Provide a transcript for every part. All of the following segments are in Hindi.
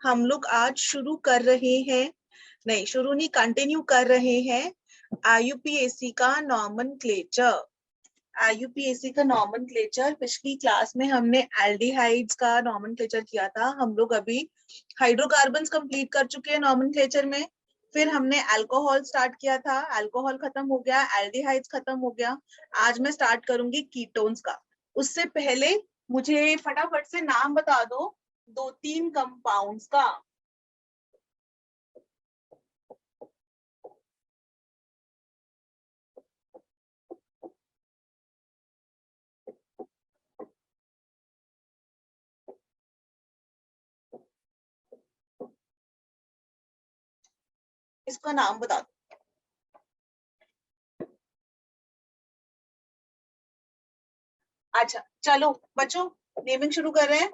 हम लोग आज शुरू कर रहे हैं, नहीं शुरू नहीं, कंटिन्यू कर रहे हैं आईयूपीएसी का नॉमेनक्लेचर। आईयूपीएसी का नॉमेनक्लेचर पिछली क्लास में हमने एल्डिहाइड्स का नॉमेनक्लेचर किया था। हम लोग अभी हाइड्रोकार्बन्स कंप्लीट कर चुके हैं नॉमेनक्लेचर में। फिर हमने अल्कोहल स्टार्ट किया था, अल्कोहल खत्म हो गया, एल्डिहाइड्स खत्म हो गया। आज मैं स्टार्ट करूंगी कीटोन्स का। उससे पहले मुझे फटाफट से नाम बता दो 2-3 कंपाउंड्स का। इसका नाम बता दो। अच्छा चलो बच्चों, नेमिंग शुरू कर रहे हैं।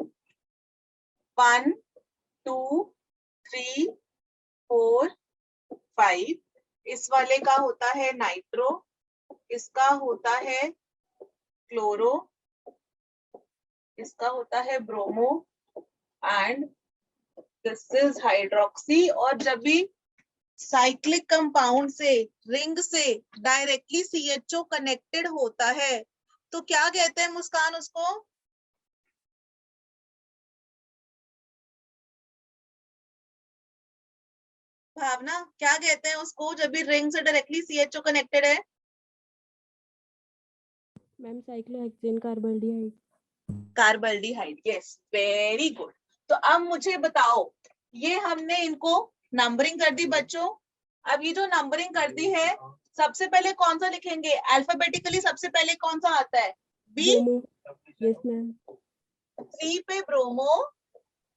1 2 3 4 5। इस वाले का होता है नाइट्रो, इसका होता है क्लोरो, इसका होता है bromo and this is hydroxy. और जब भी साइक्लिक कंपाउंड से रिंग से डायरेक्टली सीएचओ कनेक्टेड होता है तो क्या कहते हैं मुस्कान उसको? भावना क्या कहते हैं उसको जब भी रिंग से डायरेक्टली सीएचओ कनेक्टेड है? Ma'am cyclohexane carbaldehyde. Carbaldehyde, yes very good. तो अब मुझे बताओ, ये हमने इनको नंबरिंग कर दी बच्चों। अब ये जो नंबरिंग कर दी है, सबसे पहले कौन सा लिखेंगे? अल्फाबेटिकली सबसे पहले कौन सा आता है? बी। Bromo, yes ma'am. 3 पे bromo,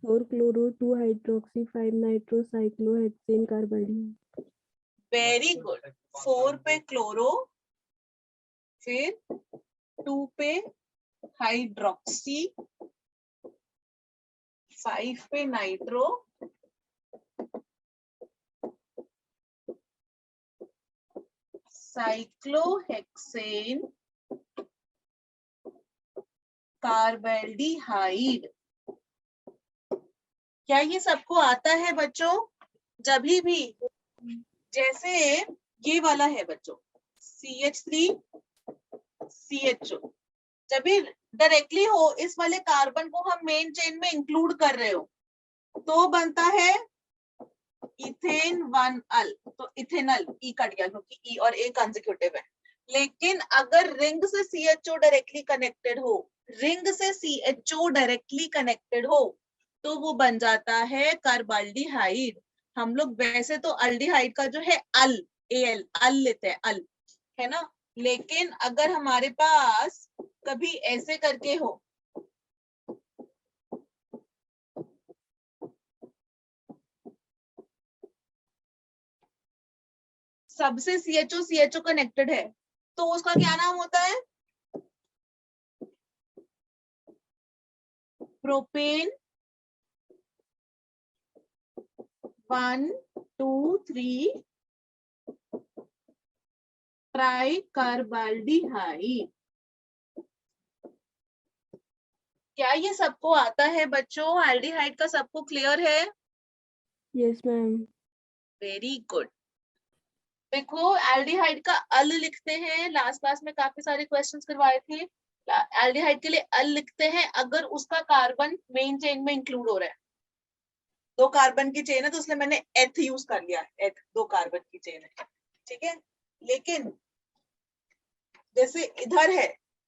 4 chloro, 2 hydroxy, 5 nitro, cyclohexane carbaldehyde. Very good. 4 पे क्लोरो, फिर 2 पे हाइड्रोक्सी, 5 पे नाइट्रो, साइक्लोहेक्सेन कार्बल्डिहाइड। क्या ये सबको आता है बच्चों? जब भी जैसे ये वाला है बच्चों CH3 CHO, जब भी डायरेक्टली हो इस वाले कार्बन को हम मेन चेन में इंक्लूड कर रहे हो तो बनता है इथेन 1 अल। तो इथेनल ई कट गया क्योंकि ई और ए कंसेक्यूटिव है। लेकिन अगर रिंग से CHO डायरेक्टली कनेक्टेड हो, रिंग से CHO डायरेक्टली कनेक्टेड हो तो वो बन जाता है कार्बल्डिहाइड। हम लोग वैसे तो अल्डिहाइड का जो है अल, एल अल लेते हैं, अल है ना। लेकिन अगर हमारे पास कभी ऐसे करके हो, सबसे CHO कनेक्टेड है तो उसका क्या नाम होता है? Propane 1 2 3 tri carbaldehyde. क्या ये सबको आता है बच्चों? एल्डिहाइड का सबको क्लियर है? Yes ma'am. Very good. देखो एल्डिहाइड का अल लिखते हैं, लास्ट क्लास में काफी सारे क्वेश्चंस करवाए थे। एल्डिहाइड के लिए अल लिखते हैं अगर उसका कार्बन मेन चेन में इंक्लूड हो रहा है। 2 कार्बन की चेन है तो इसलिए मैंने एथ यूज कर लिया, एथ 2 कार्बन की चेन है, ठीक है। लेकिन जैसे इधर है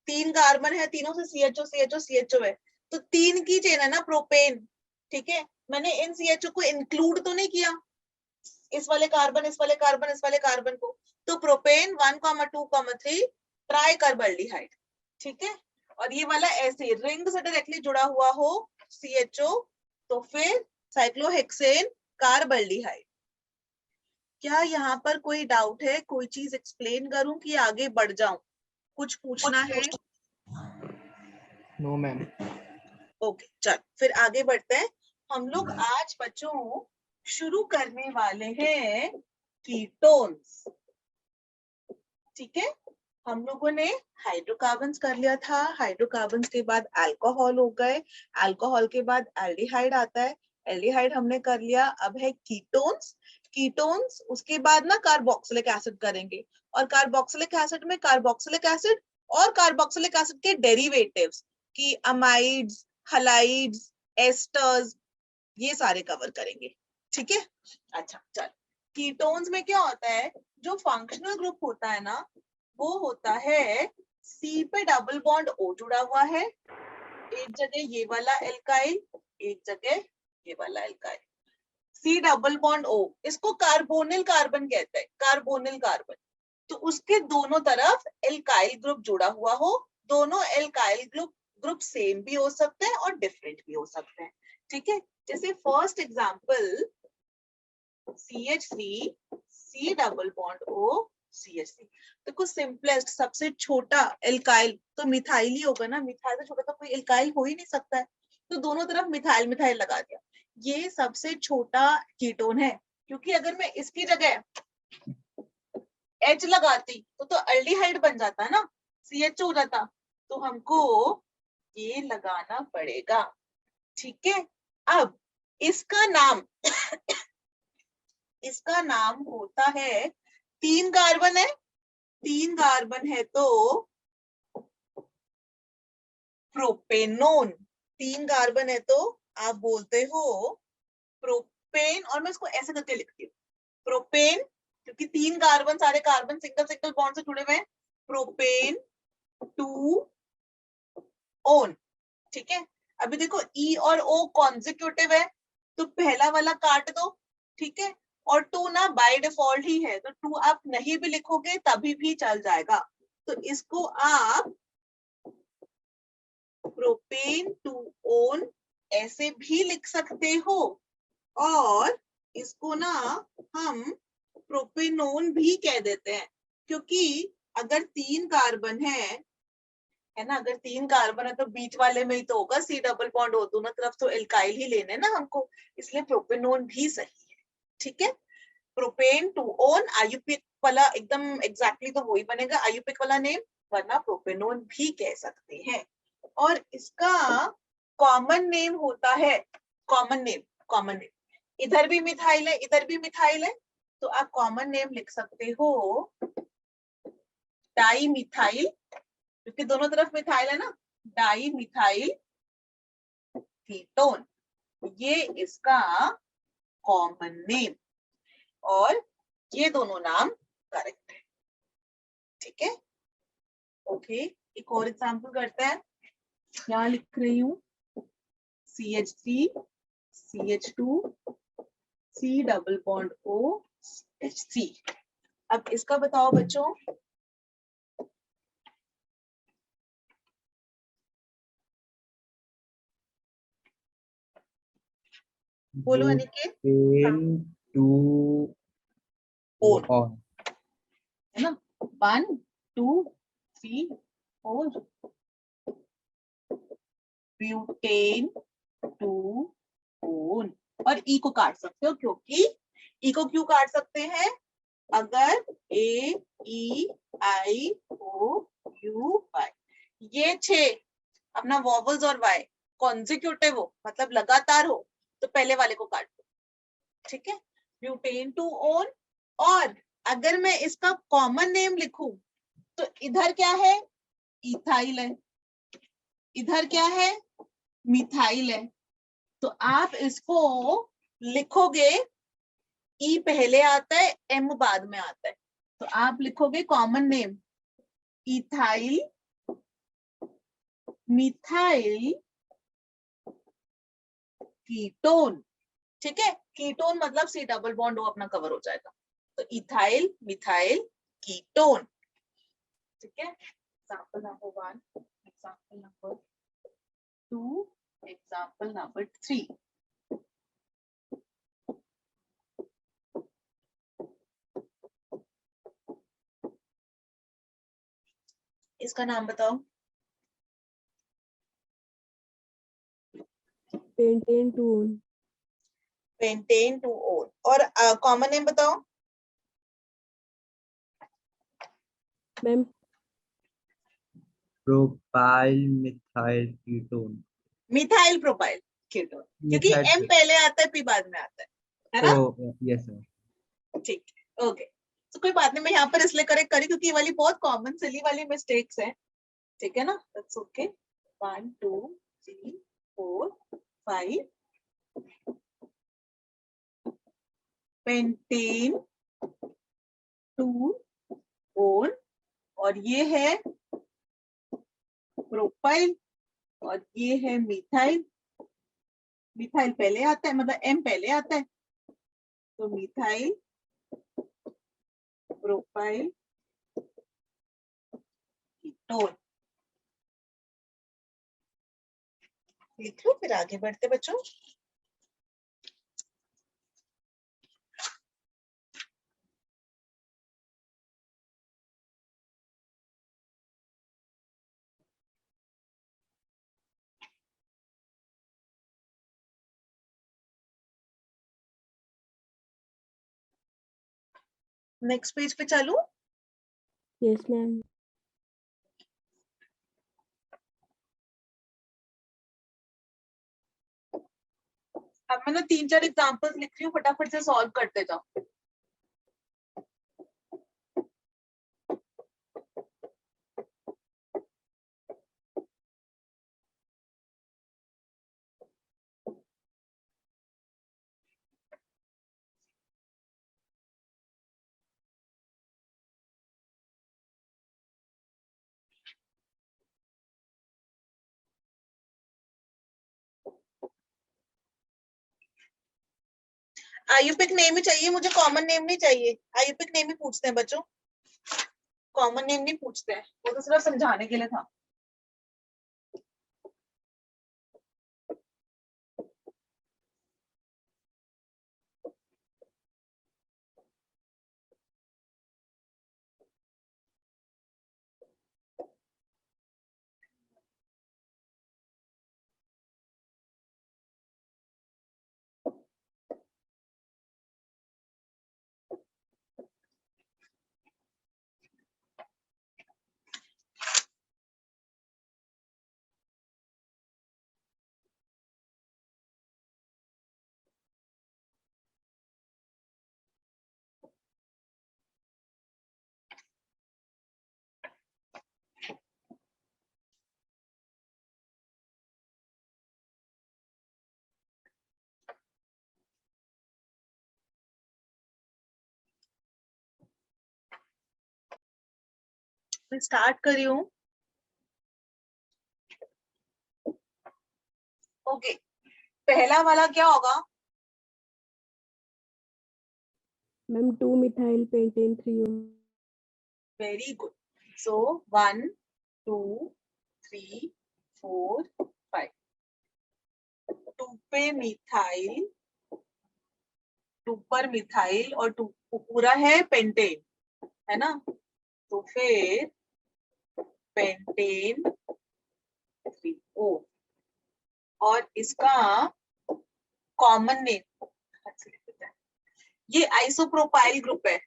3 कार्बन है, तीनों से CHO है तो 3 की चेन है ना प्रोपेन, ठीक है। मैंने इन CHO को इंक्लूड तो नहीं किया, इस वाले कार्बन इस वाले कार्बन इस वाले कार्बन को, तो प्रोपेन 1, 2, 3 ट्राई कार्बल्डिहाइड, ठीक है। और ये वाला ऐसे रिंग से डायरेक्टली जुड़ा हुआ हो CHO तो फिर साइक्लोहेक्सेन कार्बल्डिहाइड। क्या यहाँ पर कोई डाउट है? कोई चीज एक्सप्लेन करूं कि आगे बढ़ जाऊं? कुछ पूछना है? No ma'am. ओके चल फिर आगे बढ़ते हैं। हम लोग आज बच्चों शुरू करने वाले हैं कीटोन्स, ठीक है। हम लोगों ने हाइड्रोकार्बन्स कर लिया था, हाइड्रोकार्बन्स के बाद अल्कोहल हो गए, अल्कोहल के बाद एल्डिहाइड आता है, एल्डिहाइड हमने कर लिया, अब है कीटोन्स। कीटोन्स उसके बाद ना कार्बोक्सिलिक एसिड करेंगे, और कार्बोक्सिलिक एसिड में कार्बोक्सिलिक एसिड और कार्बोक्सिलिक एसिड के डेरिवेटिव्स की अमाइड्स, हलाइड्स, एस्टर्स, ये सारे कवर करेंगे। ठीक है, अच्छा चल, कीटोन्स में क्या होता है, जो फंक्शनल ग्रुप होता है ना, वो होता है सी पे डबल बॉन्ड O जुड़ा हुआ है, एक जगह ये वाला एल्काइल, एक जगह ये वाला alkyl, C double bond O, इसको कार्बोनिल कार्बन कहते हैं, कार्बोनिल कार्बन। तो उसके दोनों तरफ एल्काइल ग्रुप जुड़ा हुआ हो, दोनों एल्काइल ग्रुप सेम भी हो सकते हैं और डिफरेंट भी हो सकते हैं। ठीक है, जैसे first example CH3 C double bond O CH3, तो कुछ सिंपलेस्ट सबसे छोटा एल्काइल तो मिथाइल ही होगा ना, मिथाइल से छोटा तो कोई एल्काइल हो ही नहीं सकता है, तो दोनों तरफ मिथाइल मिथाइल लगा दिया, ये सबसे छोटा कीटोन है। क्योंकि अगर मैं इसकी जगह H लगाती तो अल्डिहाइड बन जाता है ना, CH हो जाता, तो हमको ये लगाना पड़ेगा। ठीक है, अब इसका नाम इसका नाम होता है, 3 कार्बन है, 3 कार्बन है तो प्रोपेनोन, 3 कार्बन है तो आप बोलते हो प्रोपेन, और मैं इसको ऐसे करके लिखती हूँ प्रोपेन, क्योंकि 3 कार्बन, सारे कार्बन सिंगल सिंगल बॉन्ड से जुड़े हुए हैं, प्रोपेन 2 ओन। ठीक है, अभी देखो E और O कॉन्जिक्यूटिव है, तो पहला वाला काट दो। ठीक है, और 2 ना बाय डिफॉल्ट ही है, तो 2 आप नहीं भी लिखोगे तभी भी चल जाएगा, तो इसको आप प्रोपेन 2 ओन ऐसे भी लिख सकते हो, और इसको ना हम प्रोपेनोन भी कह देते हैं, क्योंकि अगर 3 कार्बन है ना, अगर 3 कार्बन है तो बीच वाले में ही तो होगा C डबल बॉन्ड O, दोनों तरफ तो एल्काइल ही लेने ना हमको, इसलिए प्रोपेनोन भी सही है। ठीक है, प्रोपेन 2 ओन आयुपिक वाला एकदम एग्जैक्टली तो वही बनेगा, आयुपिक वाला नेम, वरना प्रोपेनोन भी कह सकते हैं। और इसका कॉमन नेम होता है, कॉमन नेम, इधर भी मिथाइल है, इधर भी मिथाइल है, तो आप कॉमन नेम लिख सकते हो डाई मिथाइल, क्योंकि दोनों तरफ मिथाइल है ना, डाई मिथाइल कीटोन, ये इसका कॉमन नेम, और ये दोनों नाम करेक्ट है। ठीक है, ओके, एक और एग्जांपल करते हैं, यहाँ लिख रही हूँ CH3 CH2 C double bond O H3। अब इसका बताओ बच्चों, बोलो अनिकेत। प्रोपेन 2 ओन on है ना, 1 2 3 4, ब्यूटेन 2 ओन, और E को काट सकते हो, क्योंकि E को क्यों काट सकते हैं, अगर A E I O U Y ये 6 अपना वॉवल्स और Y कॉन्जिक्यूटिव हो, मतलब लगातार हो, तो पहले वाले को काट दो। ठीक है, ब्यूटेन 2 ओन, और अगर मैं इसका कॉमन नेम लिखूं तो इधर क्या है, इथाइल है, इधर क्या है, मिथाइल है, तो आप इसको लिखोगे, ई पहले आता है एम बाद में आता है, तो आप लिखोगे common name ethyl methyl ketone. ठीक है, कीटोन मतलब C डबल बॉन्ड O अपना कवर हो जाएगा, तो इथाइल मिथाइल कीटोन। ठीक है, example number 1, example number 2, example number 3। इसका नाम बताओ, पेंटेन 2 ओन, पेंटेन 2 ओन, और कॉमन नेम बताओ, ma'am propyl methyl ketone methyl propyl. Ketone, क्योंकि M पहले आता है P बाद में आता है ना? Yes sir. ठीक है, ओके। तो कोई बात नहीं, मैं यहाँ पर इसलिए करेक्ट करी क्योंकि ये वाली बहुत कॉमन सिली वाली मिस्टेक्स है, ठीक है ना? That's okay. 1 2 3 4 5 पेंटेन 2 ओन, और ये है प्रोपाइल, और ये है मिथाइल। मिथाइल पहले आता है, मतलब M पहले आता है, तो मिथाइल प्रोपाइल कीटोन। लिख लो, फिर आगे बढ़ते बच्चों। नेक्स्ट पेज पे चलूं? Yes ma'am. अब मैं ना 3-4 एग्जांपल्स लिख रही हूँ, फटाफट से सॉल्व करते जाओ। आयुपिक नेम ही चाहिए मुझे, कॉमन नेम नहीं चाहिए। आयुपिक नेम ही पूछते हैं बच्चों, कॉमन नेम नहीं पूछते हैं, वो तो सिर्फ समझाने के लिए था। मैं स्टार्ट करी हूँ। ओके, पहला वाला क्या होगा? Ma'am 2 methyl pentane 3 one. Very good. So 1 2 3 4 5, 2 पे मिथाइल, 2 पर मिथाइल, और 2 पूरा है पेंटेन, है ना? तो फिर पेंटेन 3O, और इसका कॉमन नेम ये आइसोप्रोपाइल ग्रुप है।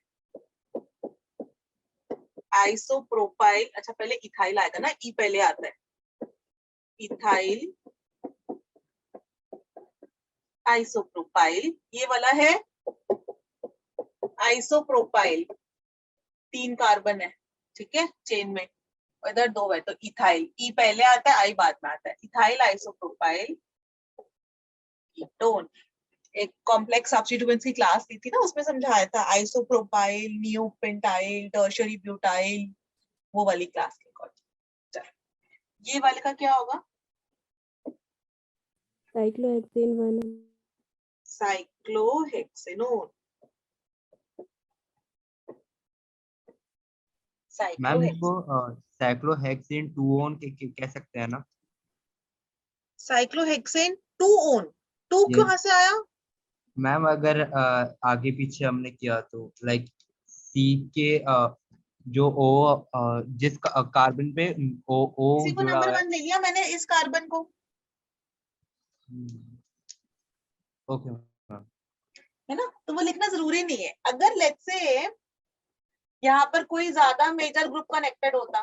आइसोप्रोपाइल, अच्छा पहले इथाइल आएगा ना, ई पहले आता है, इथाइल आइसोप्रोपाइल, ये वाला है आइसोप्रोपाइल, 3 कार्बन है, ठीक है, चेन में, इधर 2 है, तो इथाइल, ई पहले आता है, आई बाद में आता है, इथाइल आइसोप्रोपाइल कीटोन। एक कॉम्प्लेक्स सब्स्टिट्यूएंट्स की क्लास ली थी ना, उसमें समझाया था आइसोप्रोपाइल, नियोपेंटाइल, टर्शियरी ब्यूटाइल, वो वाली क्लास के अकॉर्डिंग। ये वाले का क्या होगा? Cyclohexane 1 one. Cyclohexanone. Ma'am cyclohex इसको साइक्लोहेक्सेन 2 ओन कह सकते हैं ना? Cyclohexane 2 one, 2 Yes. कहाँ से आया? मैम अगर आगे पीछे हमने किया तो लाइक सी के जो ओ जिस कार्बन पे ओ इसी को जुड़ा नंबर है। 1 ले लिया मैंने, इस कार्बन को, ओके मैम। है ना? तो वो लिखना जरूरी नहीं है। अगर लेट्स से यहाँ पर कोई ज्यादा मेजर ग्रुप कनेक्टेड होता,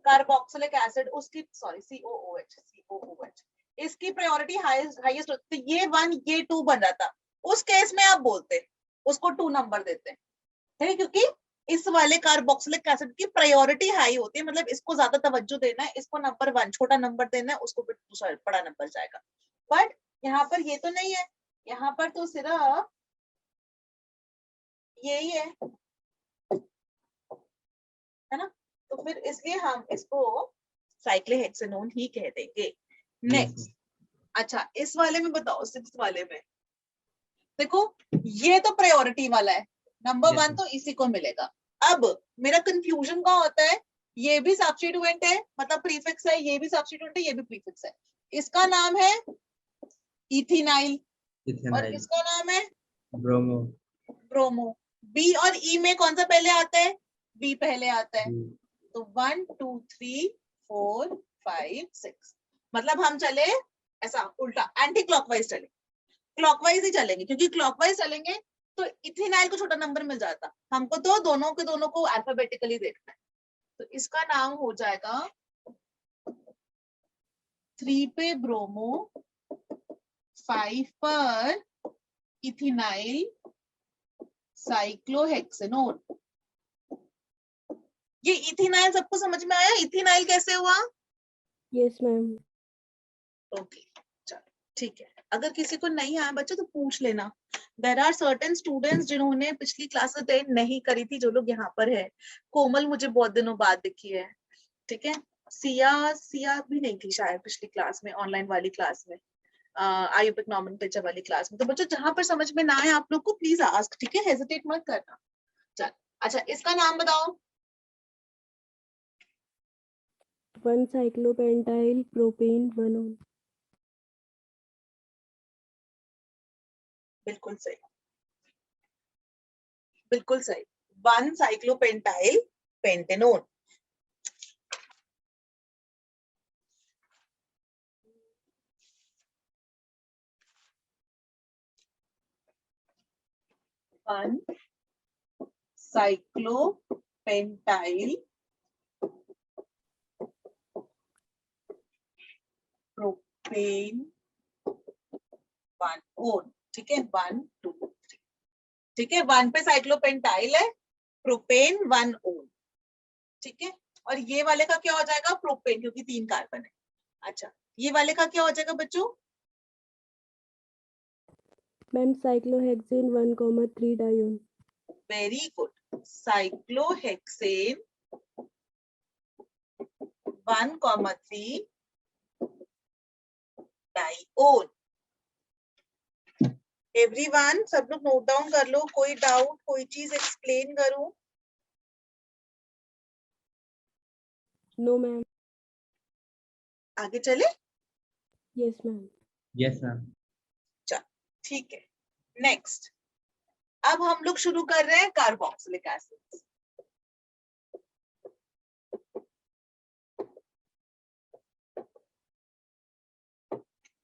कार्बोक्सिलिक एसिड, उसकी सॉरी COOH, इसकी प्रायोरिटी हाईएस्ट, तो ये 1 ये 2 बन रहा था, उस केस में आप बोलते उसको 2 नंबर देते हैं, ठीक है, क्योंकि इस वाले कार्बोक्सिलिक एसिड की प्रायोरिटी हाई होती है, मतलब इसको ज्यादा तवज्जो देना है, इसको नंबर 1 छोटा नंबर देना है, उसको फिर दूसरा बड़ा नंबर जाएगा। बट यहाँ पर ये तो नहीं है, यहाँ पर तो सिर्फ यही है ना, तो फिर इसलिए हम इसको साइक्लोहेक्सेनोन ही कह देंगे। नेक्स्ट, अच्छा इस वाले में बताओ, 6 वाले में देखो, ये तो प्रायोरिटी वाला है, नंबर 1 तो इसी को मिलेगा। अब मेरा कंफ्यूजन कहाँ होता है, ये भी सब्स्टिट्यूएंट है, मतलब प्रीफिक्स है, ये भी सब्स्टिट्यूएंट है, ये भी प्रीफिक्स है। इसका नाम है इथेनाइल और इसका नाम है ब्रोमो। ब्रोमो। बी और ई में कौन सा पहले आता है, बी पहले आता है। तो 1 2 3 4 5 6, मतलब हम चले ऐसा उल्टा, एंटी क्लॉकवाइज चले, क्लॉकवाइज ही चलेंगे, क्योंकि क्लॉकवाइज चलेंगे तो इथेनाइल को छोटा नंबर मिल जाता, हमको तो दोनों के दोनों को अल्फाबेटिकली देखना है। तो इसका नाम हो जाएगा 3 पे ब्रोमो, 5 पर इथेनाइल साइक्लोहेक्सेनोन। ये इथेनाइल सबको समझ में आया, इथेनाइल कैसे हुआ? Yes ma'am. ओके चलो ठीक है, अगर किसी को नहीं आया बच्चों तो पूछ लेना। देयर आर सर्टेन स्टूडेंट्स जिन्होंने पिछली क्लास अटेंड नहीं करी थी, जो लोग यहाँ पर है। कोमल मुझे बहुत दिनों बाद दिखी है, ठीक है। सिया भी नहीं थी शायद पिछली क्लास में, ऑनलाइन वाली क्लास में, आयुर्वेदिक नॉमेनक्लेचर वाली क्लास में। तो बच्चों जहां पर समझ में ना आए आप लोग को प्लीज आस्क, ठीक है, हेजिटेट मत करना। चल अच्छा इसका नाम बताओ। 1 साइक्लोपेंटाइल प्रोपेन 1 ऑन। बिल्कुल सही, बिल्कुल सही, 1 साइक्लोपेंटाइल पेंटेनोन। वन साइक्लोपेंटाइल प्रोपेन 1 ओन, ठीक है, 1 2 3, ठीक है। 1 पे साइक्लोपेंटाइल है, प्रोपेन 1 ओन, ठीक है। और ये वाले का क्या हो जाएगा, प्रोपेन, क्योंकि 3 कार्बन है। अच्छा ये वाले का क्या हो जाएगा बच्चों? Ma'am cyclohexane 1,3 dione. Very good, cyclohexane 1,3 dione. Everyone सब लोग नोट डाउन कर लो, कोई डाउट कोई चीज एक्सप्लेन करूं? No ma'am. आगे चले? Yes ma'am. Yes ma'am. चल ठीक है, नेक्स्ट अब हम लोग शुरू कर रहे हैं कार्बोक्सिलिक एसिड।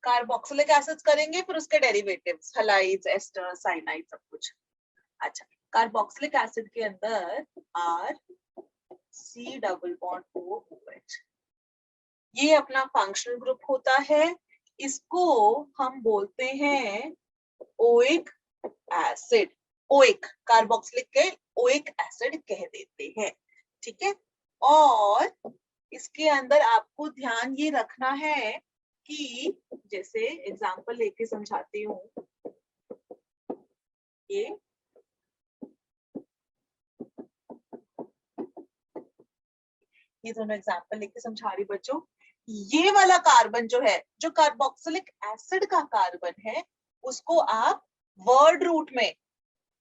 कार्बोक्सिलिक एसिड्स करेंगे, फिर उसके डेरिवेटिव्स हलाइड्स, एस्टर, साइनाइड, सब कुछ। अच्छा कार्बोक्सिलिक एसिड के अंदर R C double bond OH, ये अपना फंक्शनल ग्रुप होता है, इसको हम बोलते हैं ओइक एसिड। ओइक कार्बोक्सिलिक के ओइक एसिड कह देते हैं, ठीक है। और इसके अंदर आपको ध्यान ये रखना है कि जैसे एग्जांपल लेके समझाती हूँ, ये दोनों एग्जांपल लेके समझा रही बच्चों। ये वाला कार्बन जो है, जो कार्बोक्सिलिक एसिड का कार्बन है, उसको आप वर्ड रूट में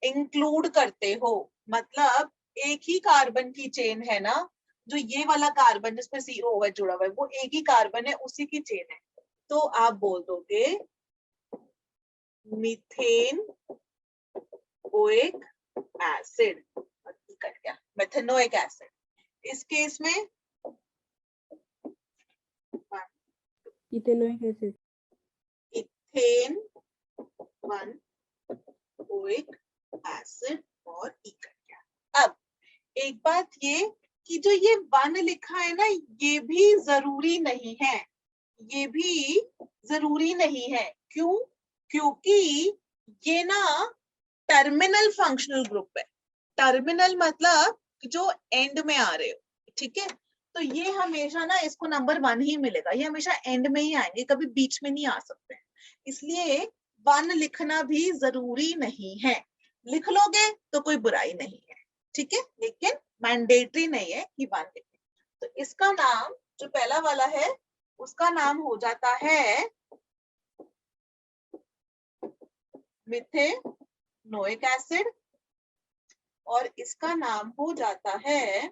इंक्लूड करते हो, मतलब एक ही कार्बन की चेन है ना, जो ये वाला कार्बन जिसमें COOH जुड़ा हुआ है वो एक ही कार्बन है, उसी की चेन है। तो आप बोल दोगे मीथेन ओइक एसिड, कट गया, मेथेनोइक एसिड। इस केस में ethanoic acid. Ethane 1 oic acid और ई कट गया। अब एक बात ये कि जो ये 1 लिखा है ना, ये भी जरूरी नहीं है, ये भी जरूरी नहीं है। क्यों? क्योंकि ये ना टर्मिनल फंक्शनल ग्रुप है। टर्मिनल मतलब जो एंड में आ रहे हो, ठीक है। तो ये हमेशा ना इसको नंबर 1 ही मिलेगा, ये हमेशा एंड में ही आएंगे, कभी बीच में नहीं आ सकते। इसलिए 1 लिखना भी जरूरी नहीं है, लिख लोगे तो कोई बुराई नहीं है, ठीक है, लेकिन मैंडेटरी नहीं है कि 1 लिखें। तो इसका नाम जो पहला वाला है उसका नाम हो जाता है मिथेनोइक एसिड और इसका नाम हो जाता है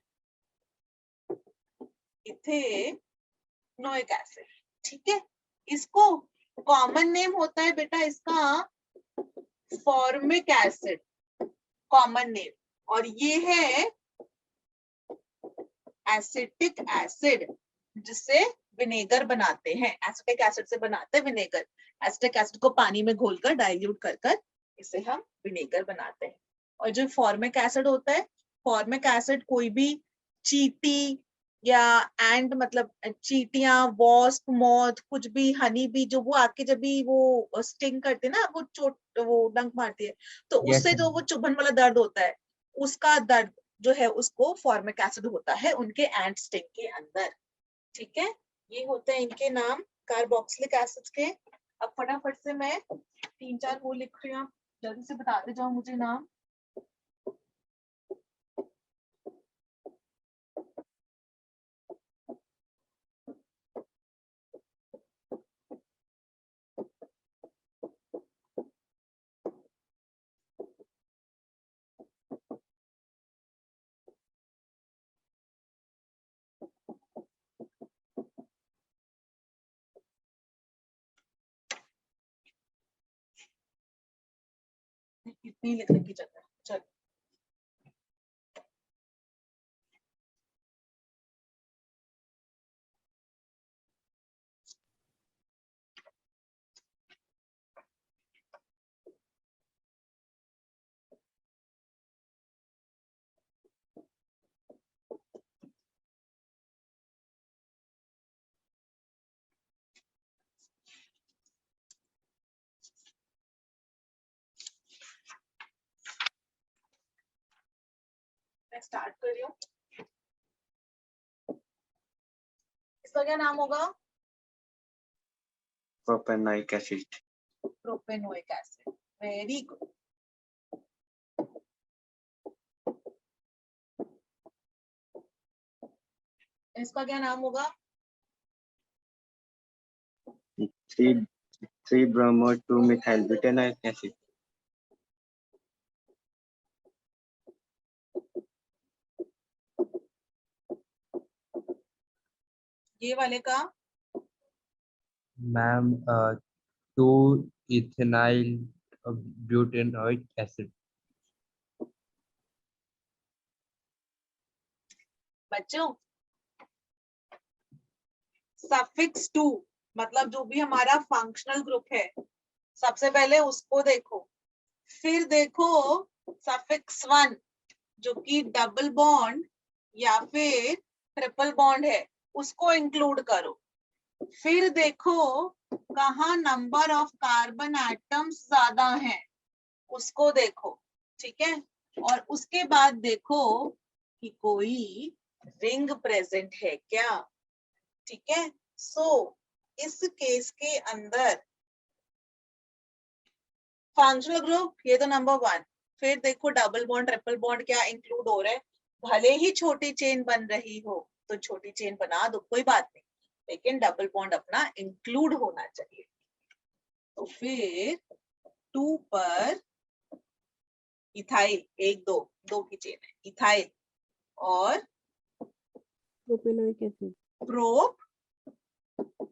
इथेनोइक एसिड, ठीक है। इसको कॉमन नेम होता है बेटा इसका फॉर्मिक एसिड, कॉमन नेम, और ये है एसिटिक एसिड जिससे विनेगर बनाते हैं। एसिटिक एसिड से बनाते हैं विनेगर। एसिटिक एसिड को पानी में घोलकर डाइल्यूट कर कर इसे हम विनेगर बनाते हैं। और जो फॉर्मिक एसिड होता है, फॉर्मिक एसिड कोई भी चींटी या एंड मतलब चींटियां, वॉस्प, मॉथ, कुछ भी, हनी भी, जो वो आके जब भी वो स्टिंग करते हैं ना, वो चोट, वो डंक मारती है, तो Yes, उससे जो ma'am. वो चुभन वाला दर्द होता है, उसका दर्द जो है उसको फॉर्मिक एसिड होता है उनके एंट स्टिंग के अंदर, ठीक है। ये होते हैं इनके नाम कार्बोक्सिलिक एसिड्स के। अब फटाफट से मैं 3-4 वो लिख रही हूँ, जल्दी से बताते जाओ मुझे नाम। इतनी लिखने की जगह, चलो। मैं स्टार्ट कर रही हूँ। इसका क्या नाम होगा? Propanoic acid. Propanoic acid, very good. इसका क्या नाम होगा? 3-bromo-2-methyl-butanoic acid। ये वाले का? Ma'am 2 ethenyl butanoic acid. बच्चों सफिक्स 2 मतलब जो भी हमारा फंक्शनल ग्रुप है, सबसे पहले उसको देखो, फिर देखो सफिक्स 1 जो कि डबल बॉन्ड या फिर ट्रिपल बॉन्ड है, उसको इंक्लूड करो। फिर देखो कहाँ नंबर ऑफ कार्बन एटम्स ज्यादा हैं, उसको देखो, ठीक है। और उसके बाद देखो कि कोई रिंग प्रेजेंट है क्या, ठीक है। सो इस केस के अंदर फंक्शनल ग्रुप ये तो नंबर 1। फिर देखो डबल बॉन्ड, ट्रिपल बॉन्ड क्या इंक्लूड हो रहा है। भले ही छोटी चेन बन रही हो तो छोटी चेन बना दो, कोई बात नहीं, लेकिन डबल बॉन्ड अपना इंक्लूड होना चाहिए। तो फिर 2 पर इथाइल, 1-2 की चेन है, इथाइल और प्रोपेनोइक एसिड। प्रोप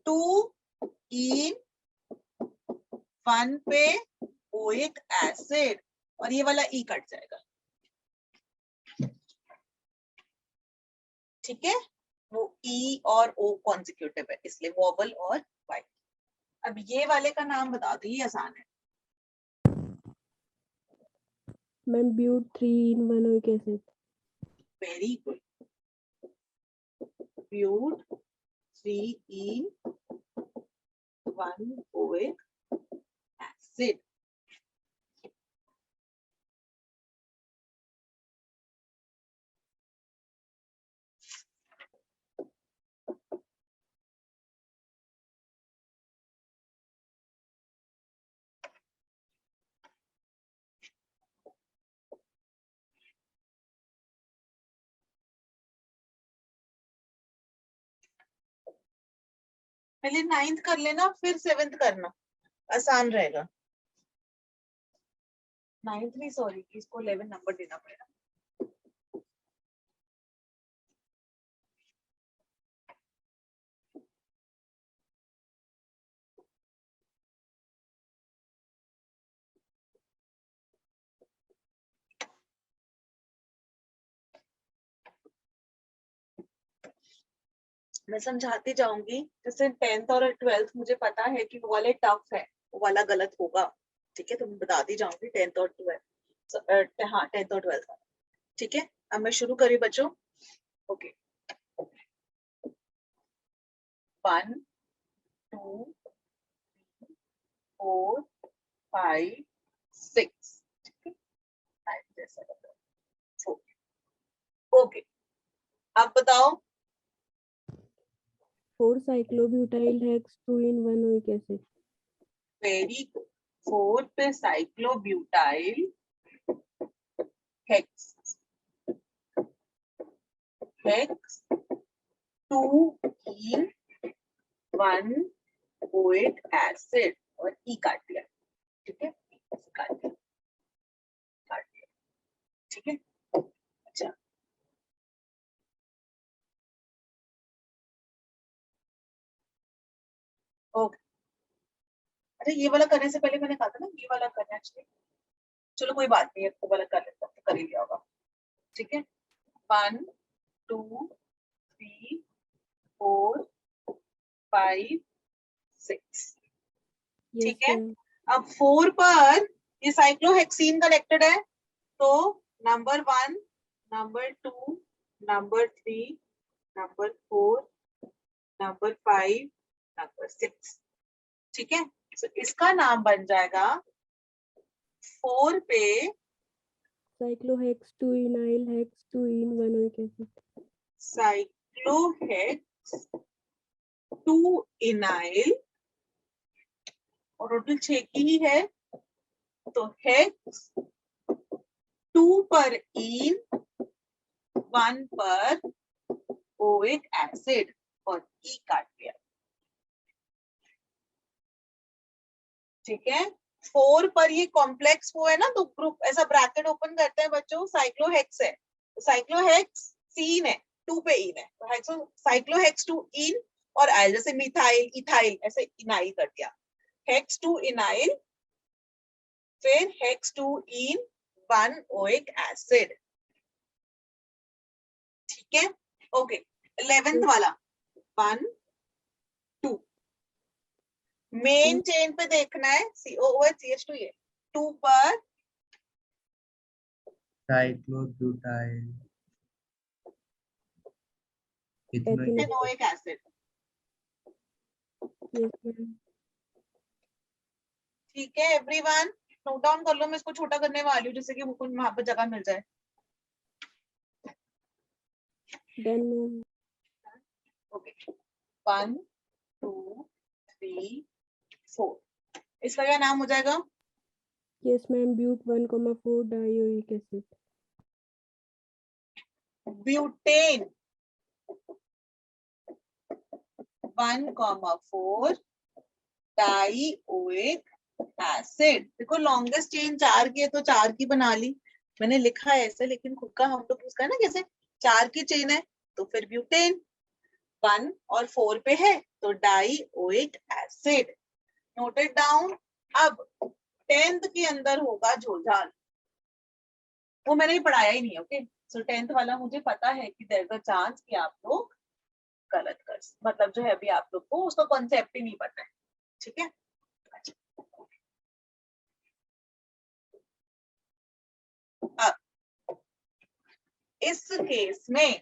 2 इन 1 पे ओइक एसिड, और ये वाला ई कट जाएगा, ठीक है। वो ई और ओ कॉन्जिक्यूटिव है इसलिए वोवल और वाई। अब ये वाले का नाम बता दो, ये आसान है। मैम ब्यूट 3-1-ओइक acid. Very good, but 3 in 1 OH acid. पहले 9th कर लेना, फिर 7th करना, आसान रहेगा। 9th नहीं, सॉरी, इसको 11 नंबर देना पड़ेगा। मैं समझाती जाऊंगी, जैसे 10th और 12th मुझे पता है कि वो वाले टफ है, वो वाला गलत होगा, ठीक है, तो मैं बताती जाऊंगी 10th और 12th, हाँ 10th और 12th का, ठीक है। अब मैं शुरू करी बच्चों, ओके। 1 2 4 5 6, ओके। अब बताओ 4 cyclobutyl hex 2 in 1 oic acid. Very good. 4 पे साइक्लोब्यूटाइल हेक्स 2 in 1 OH एसिड और ई काट दिया, ठीक है, काट दिया, ठीक है। अच्छा, ओके। अरे ये वाला करने से पहले मैंने कहा था ना ये वाला करना चाहिए, चलो कोई बात नहीं है, वो वाला कर लेता, तो कर ही लिया होगा, ठीक है। 1 2 3 4 5 6, Yes, ठीक है। ma'am. अब 4 पर ये साइक्लोहेक्सीन कनेक्टेड है, तो number 1, number 2, number 3, number 4, number 5, number 6, ठीक है। तो इसका नाम बन जाएगा 4 पे Cyclohex 2 enyl hex 2 in 1 oic acid. साइक्लोहेक्स 2 इनाइल, और टोटल 6 की ही है, तो हेक्स 2 पर इन, 1 पर ओइक एसिड और ई काट दिया, ठीक है। 4 पर ये कॉम्प्लेक्स वो है ना, तो ग्रुप ऐसा ब्रैकेट ओपन करते हैं बच्चों, साइक्लोहेक्स है, तो साइक्लोहेक्स सीन है, 2 पे इन है, तो साइक्लोहेक्स 2 इन और आइल, जैसे मिथाइल इथाइल ऐसे इनाइल कर दिया, हेक्स 2 इनाइल, फिर हेक्स 2 इन 1 ओइक एसिड, ठीक है, ओके। 11th वाला 1 2, मेन चेन पे देखना है, COOH CH2, ये 2 पर साइक्लोब्यूटाइल ethanoic ethanoic acid, Yes, ma'am. ठीक है एवरीवन, नोट डाउन कर लो, मैं इसको छोटा करने वाली हूँ जिससे कि मुझको वहां पर जगह मिल जाए। Done, ma'am. ओके, 1 2 3 4, इसका क्या नाम हो जाएगा? Yes, ma'am. But 1,4 dioic acid. Butane 1,4 dioic acid. देखो लॉन्गेस्ट चेन 4 की है तो 4 की बना ली, मैंने लिखा है ऐसे, लेकिन खुद का हम लोग उसका है ना, कैसे 4 की चेन है तो फिर ब्यूटेन 1 और 4 पे है तो डाइओइक एसिड, नोटेड डाउन। अब 10th के अंदर होगा झोलझाल, वो मैंने पढ़ाया ही नहीं है, ओके। सो 10th वाला मुझे पता है कि देयर इज अ चांस कि आप लोग गलत कर, मतलब जो है अभी आप लोग को उसका कॉन्सेप्ट ही नहीं पता है, ठीक है। अब इस केस में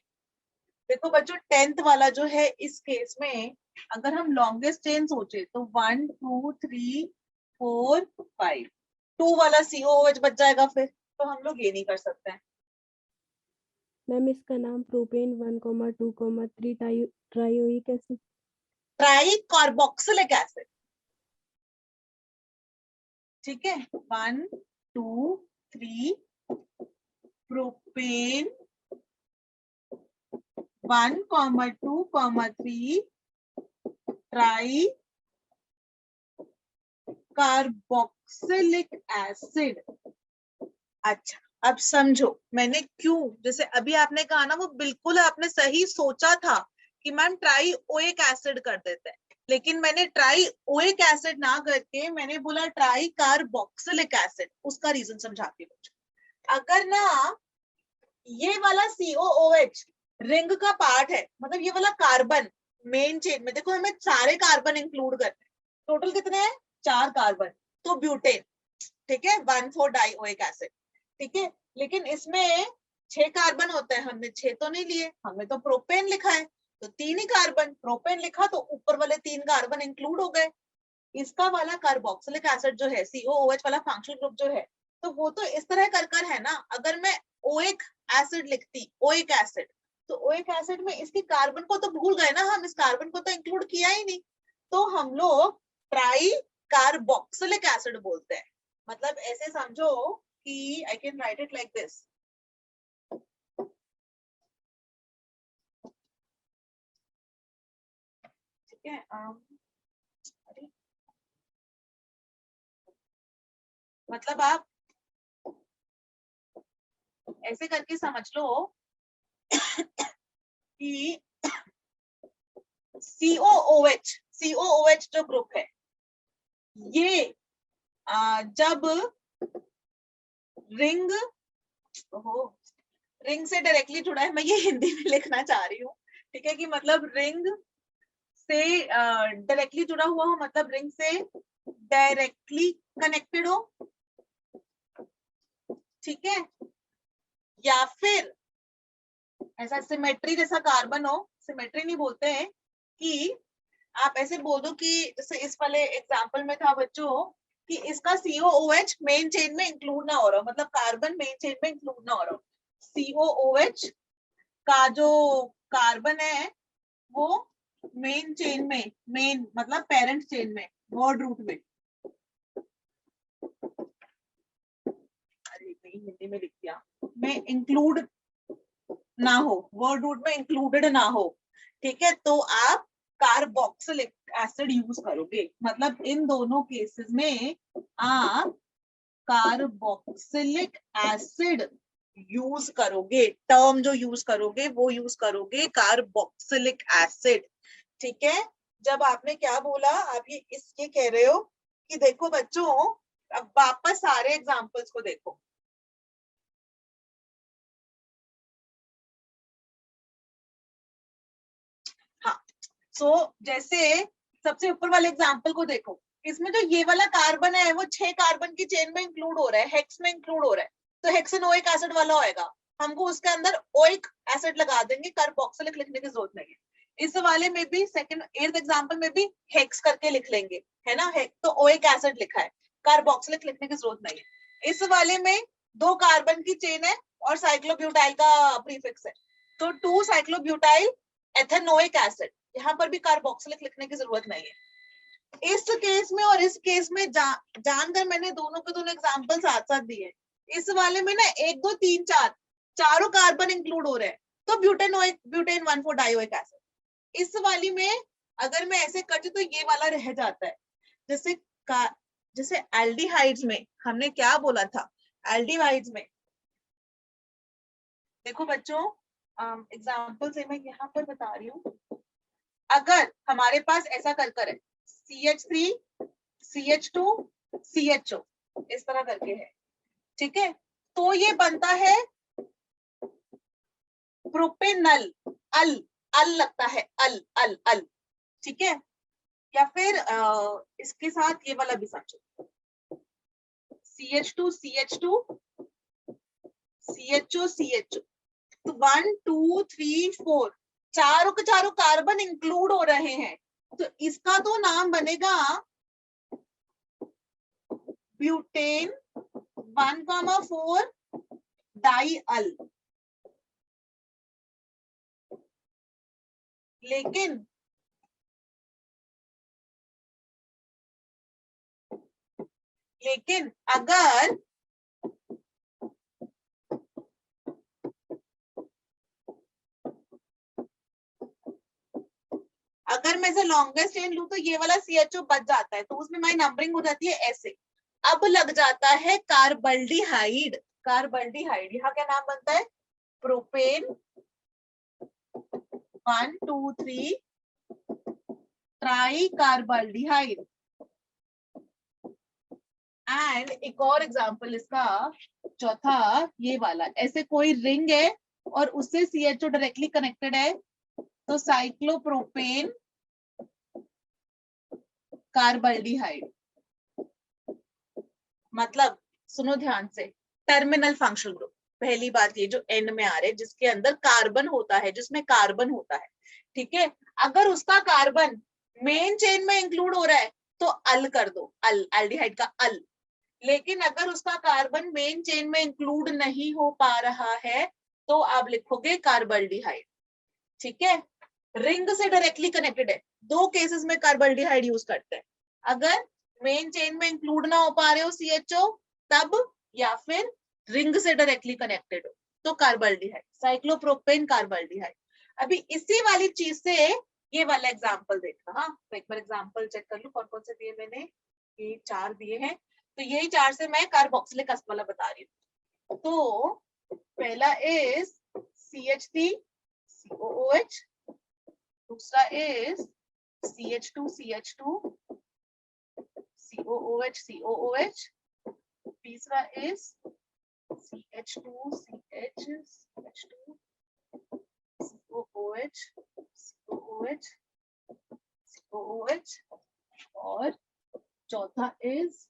देखो बच्चों, 10th वाला जो है इस केस में अगर हम लॉन्गेस्ट चेन सोचे तो 1 2 3 4 5, 2 वाला COOH बच जाएगा फिर, तो हम लोग ये नहीं कर सकते हैं। मैम इसका नाम propane 1,2,3 trioic acid. Tri carboxylic acid, ठीक है। 1 2 3 प्रोपेन 1,2,3 ट्राई कार्बोक्सिलिक एसिड। अच्छा, अब समझो मैंने क्यों, जैसे अभी आपने कहा ना, वो बिल्कुल आपने सही सोचा था कि मैम ट्राई ओइक एसिड कर देते हैं, लेकिन मैंने ट्राई ओइक एसिड ना करके मैंने बोला ट्राई कार्बोक्सिलिक एसिड। उसका रीजन समझाती हूँ। अगर ना ये वाला COOH रिंग का पार्ट है, मतलब ये वाला कार्बन मेन चेन में, देखो हमें सारे कार्बन इंक्लूड करते हैं, टोटल कितने हैं 4 कार्बन, तो ब्यूटेन, ठीक है, 1,4-डाइओइक एसिड, ठीक है। लेकिन इसमें 6 कार्बन होते हैं, हमने 6 तो नहीं लिए, हमने तो प्रोपेन लिखा है, तो 3 ही कार्बन, प्रोपेन लिखा तो ऊपर वाले 3 कार्बन इंक्लूड हो गए। इसका वाला कार्बोक्सिलिक एसिड जो है, COOH वाला फंक्शनल ग्रुप जो है, तो वो तो इस तरह कर है ना। अगर मैं ओइक एसिड लिखती, ओइक एसिड, तो ओइक एसिड में इसकी कार्बन को तो भूल गए ना हम, इस कार्बन को तो इंक्लूड किया ही नहीं, तो हम लोग ट्राई कार्बोक्सिलिक एसिड बोलते हैं। मतलब ऐसे समझो कि I can write it like this, ठीक है। मतलब आप ऐसे करके समझ लो कि COOH जो ग्रुप है, ये जब रिंग से डायरेक्टली जुड़ा है, मैं ये हिंदी में लिखना चाह रही हूँ, ठीक है, कि मतलब रिंग से डायरेक्टली जुड़ा हुआ हो, मतलब रिंग से डायरेक्टली कनेक्टेड हो, ठीक है, या फिर ऐसा सिमेट्री जैसा कार्बन हो, सिमेट्री नहीं बोलते हैं, कि आप ऐसे बोल दो कि जैसे इस वाले एग्जांपल में था बच्चों कि इसका COOH मेन चेन में इंक्लूड ना हो रहा हो, मतलब कार्बन मेन चेन में इंक्लूड ना हो रहा हो, COOH का जो कार्बन है वो मेन चेन में, मेन मतलब पेरेंट चेन में, वर्ड रूट में, अरे नहीं हिंदी में लिख दिया, में इंक्लूड ना हो, वर्ड रूट में इंक्लूडेड ना हो, ठीक है, तो आप कार्बोक्सिलिक एसिड यूज करोगे। मतलब इन दोनों केसेस में आप कार्बोक्सिलिक एसिड यूज करोगे, टर्म जो यूज करोगे वो यूज करोगे कार्बोक्सिलिक एसिड, ठीक है। जब आपने क्या बोला, आप ये इसके कह रहे हो कि देखो बच्चों, अब वापस सारे एग्जांपल्स को देखो, हाँ, जैसे सबसे ऊपर वाले एग्जांपल को देखो, इसमें जो ये वाला कार्बन है वो 6 कार्बन की चेन में इंक्लूड हो रहा है, हेक्स में इंक्लूड हो रहा है, तो हेक्सेनोइक एसिड वाला होएगा, हमको उसके अंदर ओइक एसिड लगा देंगे, कार्बोक्सिलिक लिखने की जरूरत नहीं है। इस वाले में भी सेकंड 8th एग्जांपल में भी हेक्स करके लिख लेंगे, है ना, तो ओइक एसिड लिखा है, कार्बोक्सिलिक लिखने की जरूरत नहीं है। इस वाले में 2 कार्बन की चेन है और साइक्लोब्यूटाइल का प्रीफिक्स है, तो 2 साइक्लोब्यूटाइल एथेनोइक एसिड, यहाँ पर भी कार्बोक्सिलिक लिखने की जरूरत नहीं है। इस केस में और इस केस में जानकर मैंने दोनों के दोनों एग्जांपल साथ साथ दिए। इस वाले में ना 1 2 3 4 चारों कार्बन इंक्लूड हो रहे हैं, तो ब्यूटेन 1,4-डाइओइक एसिड। इस वाली में अगर मैं ऐसे करती तो ये वाला रह जाता है। जैसे एल्डिहाइड्स में हमने क्या बोला था, एल्डिहाइड्स में देखो बच्चों, एग्जाम्पल से मैं यहाँ पर बता रही हूँ, अगर हमारे पास ऐसा कर है CH3 CH2 CHO इस तरह करके है, ठीक है, तो ये बनता है प्रोपेनल, अल अल लगता है, अल अल अल, ठीक है, या फिर इसके साथ ये वाला भी समझो, CH2 CH2 CHO CHO, तो 1 2 3 4 चारों के चारों कार्बन इंक्लूड हो रहे हैं, तो इसका तो नाम बनेगा ब्यूटेन 1,4 डाइअल। लेकिन अगर मैं इसे लॉन्गेस्ट चेन लूं तो ये वाला CHO बच जाता है, तो उसमें हमारी नंबरिंग हो जाती है ऐसे। अब लग जाता है कार्बल्डिहाइड। कार्बल्डिहाइड यहाँ क्या नाम बनता है? Propane 1 2 3 tri कार्बल्डिहाइड। एंड एक और एग्जांपल इसका चौथा ये वाला, ऐसे कोई रिंग है और उससे CHO डायरेक्टली कनेक्टेड है, तो साइक्लोप्रोपेन कार्बल्डिहाइड। मतलब सुनो ध्यान से, टर्मिनल फंक्शनल ग्रुप, पहली बात ये जो एंड में आ रहे जिसके अंदर कार्बन होता है, जिसमें कार्बन होता है, ठीक है, अगर उसका कार्बन मेन चेन में इंक्लूड हो रहा है तो अल कर दो, अल, एल्डिहाइड का अल। लेकिन अगर उसका कार्बन मेन चेन में इंक्लूड नहीं हो पा रहा है तो आप लिखोगे कार्बल्डिहाइड। ठीक है, रिंग से डायरेक्टली कनेक्टेड है, दो केसेस में कार्बल्डिहाइड यूज करते हैं, अगर मेन चेन में इंक्लूड ना हो पा रहे हो CHO तब, या फिर रिंग से डायरेक्टली कनेक्टेड हो तो कार्बल्डिहाइड, साइक्लोप्रोपेन कार्बल्डिहाइड। अभी इसी वाली चीज से ये वाला एग्जांपल देखना। हाँ, तो एक बार एग्जांपल चेक कर लूं कौन कौन से दिए मैंने, ये 4 दिए हैं, तो यही 4 से मैं कार्बोक्सिलिक एसिड वाला बता रही हूँ। तो पहला इज CH3 COOH, दूसरा is CH2 CH2 COOH COOH, तीसरा is CH2 CH CH2 COOH COOH COOH, और चौथा इज,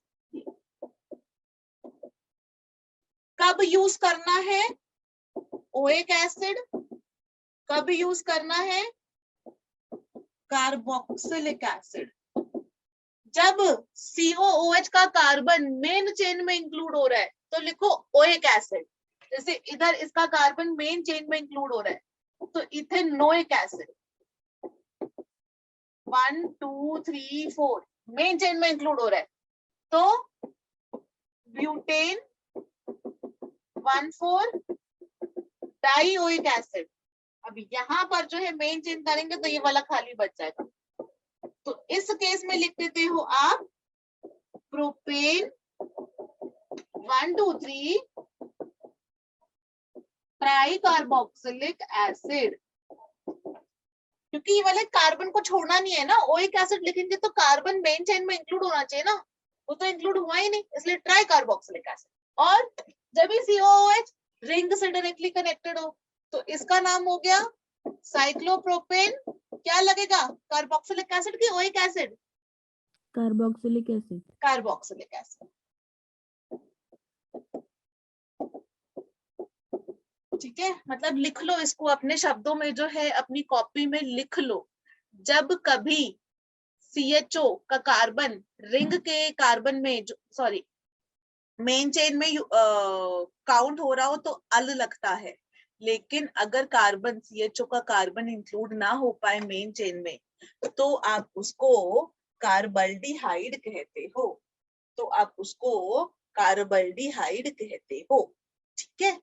कब यूज करना है ओइक एसिड, कब यूज करना है कार्बोक्सिलिक एसिड? जब COOH का कार्बन मेन चेन में इंक्लूड हो रहा है तो लिखो ओइक एसिड। जैसे इधर इसका कार्बन मेन चेन में इंक्लूड हो रहा है तो इथेनोइक एसिड, 1 2 3 4 मेन चेन में इंक्लूड हो रहा है तो ब्यूटेन 1,4 डाइओइक एसिड। अब यहाँ पर जो है मेन चेन करेंगे तो ये वाला खाली बच जाएगा, तो इस केस में लिख देते हो आप प्रोपेन 1 2 3 ट्राई कार्बोक्सिलिक एसिड, क्योंकि ये वाले कार्बन को छोड़ना नहीं है ना, ओइक एसिड लिखेंगे तो कार्बन मेन चेन में इंक्लूड होना चाहिए ना, वो तो इंक्लूड हुआ ही नहीं, इसलिए ट्राई कार्बोक्सिलिक एसिड। और जब भी COOH रिंग से डायरेक्टली कनेक्टेड हो तो इसका नाम हो गया साइक्लोप्रोपेन, क्या लगेगा, कार्बोक्सिलिक एसिड की oic acid? Carboxylic acid. Carboxylic acid. ठीक है, मतलब लिख लो इसको अपने शब्दों में, जो है अपनी कॉपी में लिख लो, जब कभी CHO का कार्बन रिंग के कार्बन में, सॉरी मेन चेन में काउंट हो रहा हो तो अल लगता है, लेकिन अगर कार्बन CHO का कार्बन इंक्लूड ना हो पाए मेन चेन में तो आप उसको कार्बल्डिहाइड कहते हो, तो आप उसको कार्बल्डिहाइड कहते हो। ठीक है,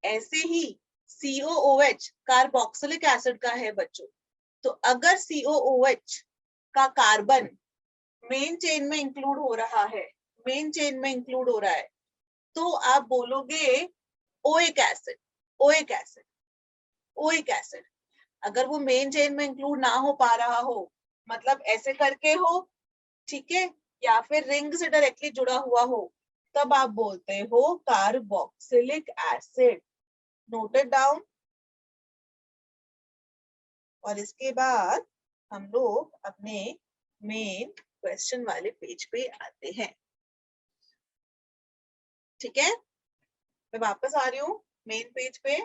ऐसे ही COOH कार्बोक्सिलिक एसिड का है बच्चों, तो अगर COOH का कार्बन मेन चेन में इंक्लूड हो रहा है, मेन चेन में इंक्लूड हो रहा है तो आप बोलोगे oic acid, oic acid, oic acid. अगर वो मेन चेन में इंक्लूड ना हो पा रहा हो, मतलब ऐसे करके हो, ठीक है, या फिर रिंग से डायरेक्टली जुड़ा हुआ हो, तब आप बोलते हो कार्बोक्सिलिक एसिड। Noted down. और इसके बाद हम लोग अपने मेन क्वेश्चन वाले पेज पे आते हैं। ठीक है, मैं वापस आ रही हूँ मेन पेज पे।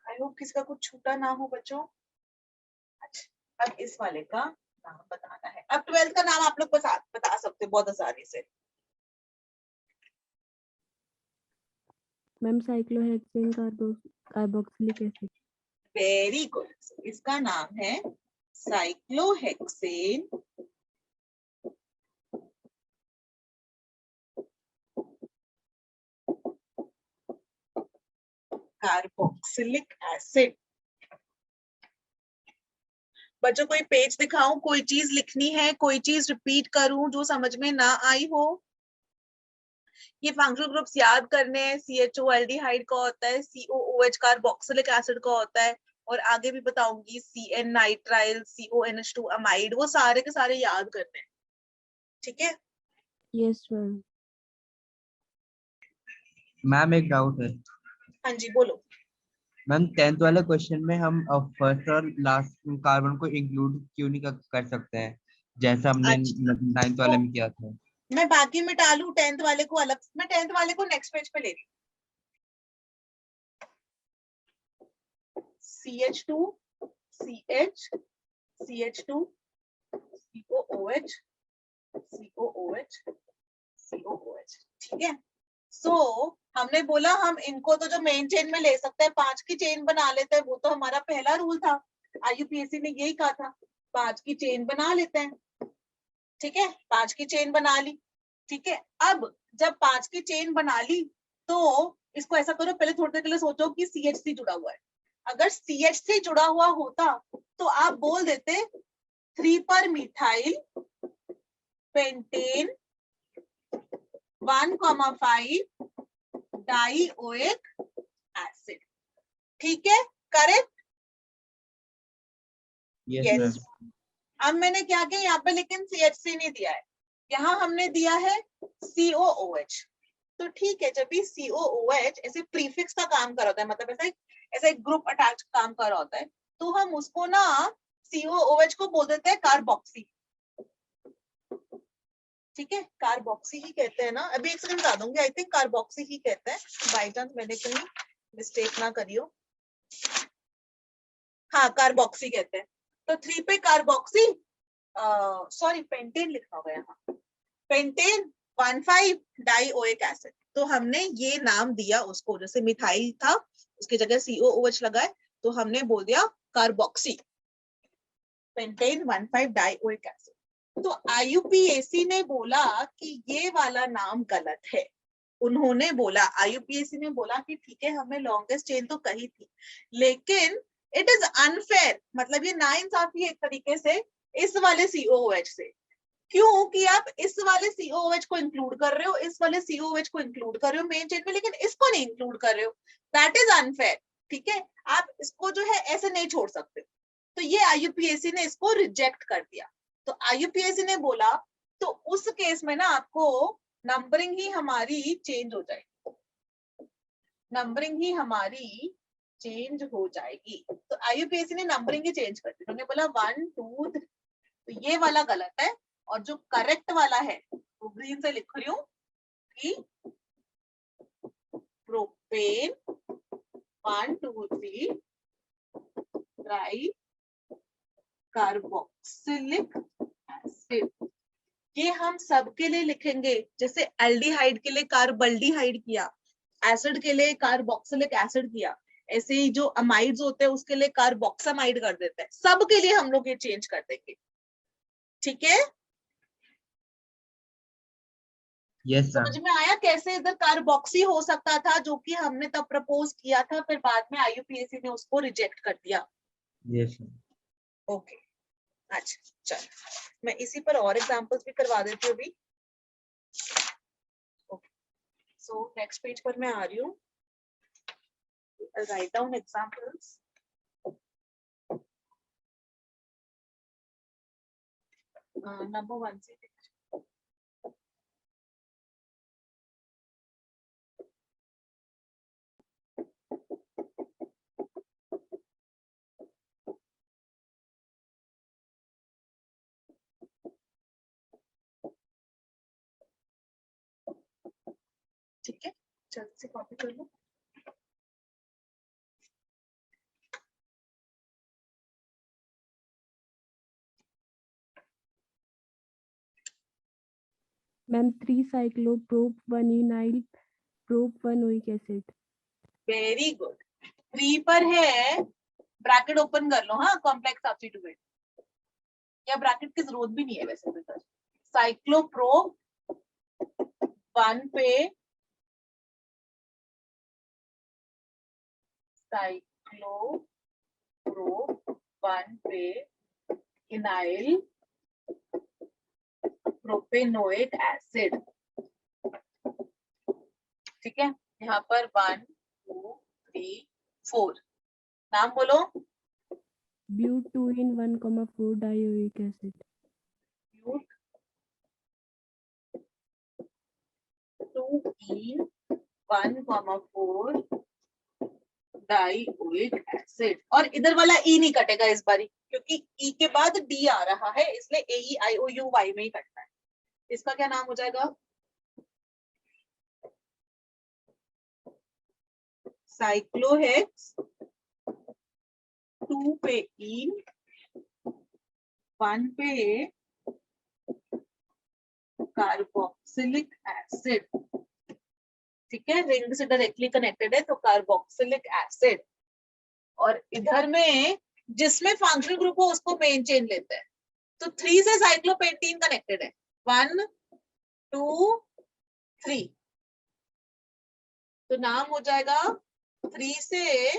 आई होप किसका कुछ छूटा ना हो बच्चों। अच्छा, अब इस वाले का नाम बताना है। अब 12th का नाम आप लोग बता सकते हो बहुत आसानी से। Ma'am cyclohexane carboxylic acid. Very good, इसका नाम है साइक्लोहेक्सेन कार्बोक्सिलिक एसिड। बच्चों कोई पेज दिखाऊं, कोई चीज लिखनी है, कोई चीज रिपीट करूं जो समझ में ना आई हो? ये फंक्शनल ग्रुप्स याद करने हैं। CHO एल्डिहाइड का होता है, COOH कार्बोक्सिलिक एसिड का होता है, और आगे भी बताऊंगी CN नाइट्राइल, CONH2 अमाइड, वो सारे के सारे याद करने हैं। ठीक है? Yes ma'am. मैम एक डाउट है। हाँ जी बोलो। मैम 10th वाले क्वेश्चन में हम फर्स्ट और लास्ट कार्बन को इंक्लूड क्यों नहीं कर सकते हैं, जैसा हमने अच्छा 9th वाले तो में किया था? मैं बाकी मिटा लूं, 10th वाले को अलग, मैं 10th वाले को नेक्स्ट पेज पे ले रही हूँ। CH2 CH CH2 COOH COOH COOH। ठीक है? सो हमने बोला हम इनको तो जो मेन चेन में ले सकते हैं, 5 की चेन बना लेते हैं, वो तो हमारा पहला रूल था। IUPAC ने यही कहा था 5 की चेन बना लेते हैं। ठीक है, 5 की चेन बना ली। ठीक है, अब जब 5 की चेन बना ली तो इसको ऐसा करो, पहले थोड़ी देर के लिए सोचो कि CH3 जुड़ा हुआ है। अगर CH3 जुड़ा हुआ होता तो आप बोल देते 3 पर मिथाइल पेंटेन 1,5 डाइओइक एसिड। ठीक है, करेक्ट? Yes yes. मैम। अब मैंने क्या किया यहाँ पे, लेकिन CH3 नहीं दिया है, यहाँ हमने दिया है COOH। तो ठीक है, जब भी COOH ऐसे प्रीफिक्स का काम कर होता है, मतलब ऐसा एक ग्रुप अटैच काम कर रहा होता है, तो हम उसको ना COOH को बोल देते हैं कार्बोक्सी। ठीक है, कार्बोक्सी ही कहते हैं ना। अभी एक सेकंड बता दूंगी, आई थिंक कार्बोक्सी ही कहते हैं, बाई चांस मैंने कहीं मिस्टेक ना करियो। हाँ, कार्बोक्सी कहते हैं। तो 3 पे कार्बोक्सी, सॉरी पेंटेन लिखा हुआ है यहाँ, पेंटेन 1,5 डाइओइक एसिड। तो हमने ये नाम दिया उसको, जैसे मिथाइल था उसकी जगह COOH लगा है, तो हमने बोल दिया कार्बोक्सी, पेंटेन 1,5 डाइओइक एसिड। तो IUPAC ने बोला कि ये वाला नाम गलत है। उन्होंने बोला, IUPAC ने बोला कि ठीक है, हमने लॉन्गेस्ट चेन तो कही थी, लेकिन इट इज अनफेयर, मतलब ये नाइंसाफी एक तरीके से इस वाले COOH से। क्यों कि आप इस वाले COOH को इंक्लूड कर रहे हो, इस वाले COOH को इंक्लूड कर रहे हो मेन चेन में, लेकिन इसको नहीं इंक्लूड कर रहे हो। That is unfair. ठीक है, आप इसको जो है ऐसे नहीं छोड़ सकते। तो ये IUPAC ने इसको रिजेक्ट कर दिया। तो IUPAC ने बोला तो उस केस में ना आपको नंबरिंग ही हमारी चेंज हो जाएगी, नंबरिंग ही हमारी चेंज हो जाएगी। तो IUPAC ने नंबरिंग ही चेंज कर दी, उन्होंने बोला 1 2 3। तो ये वाला गलत है, और जो करेक्ट वाला है वो ग्रीन से लिख रही हूँ कि प्रोपेन 1 2 3 ट्राई कार्बोक्सिलिक एसिड। ये हम सबके लिए लिखेंगे, जैसे एल्डिहाइड के लिए कार्बल्डिहाइड किया, एसिड के लिए कार्बोक्सिलिक एसिड किया, ऐसे ही जो अमाइड्स होते हैं उसके लिए कार्बोक्सामाइड कर देते हैं। सबके लिए हम लोग ये चेंज कर देंगे। ठीक है, यस मैम। समझ में आया कैसे इधर कार्बोक्सी हो सकता था, जो कि हमने तब प्रपोज किया था, फिर बाद में IUPAC ने उसको रिजेक्ट कर दिया। Yes ma'am. ओके, अच्छा चल, मैं इसी पर और एग्जांपल्स भी करवा देती हूँ अभी। ओके, सो नेक्स्ट पेज पर मैं आ रही हूँ। Write down examples. नंबर 1 से ठीक है, जल्द से कॉपी कर लो। Ma'am 3 cycloprop 1 enyl prop 1 oic acid. Very good. 3 पर है, ब्रैकेट ओपन कर लो। हाँ, कॉम्प्लेक्स सब्स्टिट्यूएंट, या ब्रैकेट की जरूरत भी नहीं है वैसे तो। साइक्लोप्रोप 1 पे साइक्लोप्रोप 1 पे इनाइल प्रोपेनोइक एसिड। ठीक है, यहाँ पर 1 2 3 4 नाम बोलो। But 2 in 1,4 dioic acid. But 2 in 1,4 dioic acid. और इधर वाला ई नहीं कटेगा इस बारी, क्योंकि ई के बाद डी आ रहा है, इसलिए ए ई आई ओ यू वाई में ही कटना है। इसका क्या नाम हो जाएगा? साइक्लोहेक्स 2 पे इन 1 पे कार्बोक्सिलिक एसिड। ठीक है, रिंग से डायरेक्टली कनेक्टेड है तो कार्बोक्सिलिक एसिड। और इधर में जिसमें फंक्शनल ग्रुप हो उसको मेन चेन लेते हैं। तो 3 से साइक्लोपेंटीन कनेक्टेड है, 1 2 3। तो नाम हो जाएगा 3 से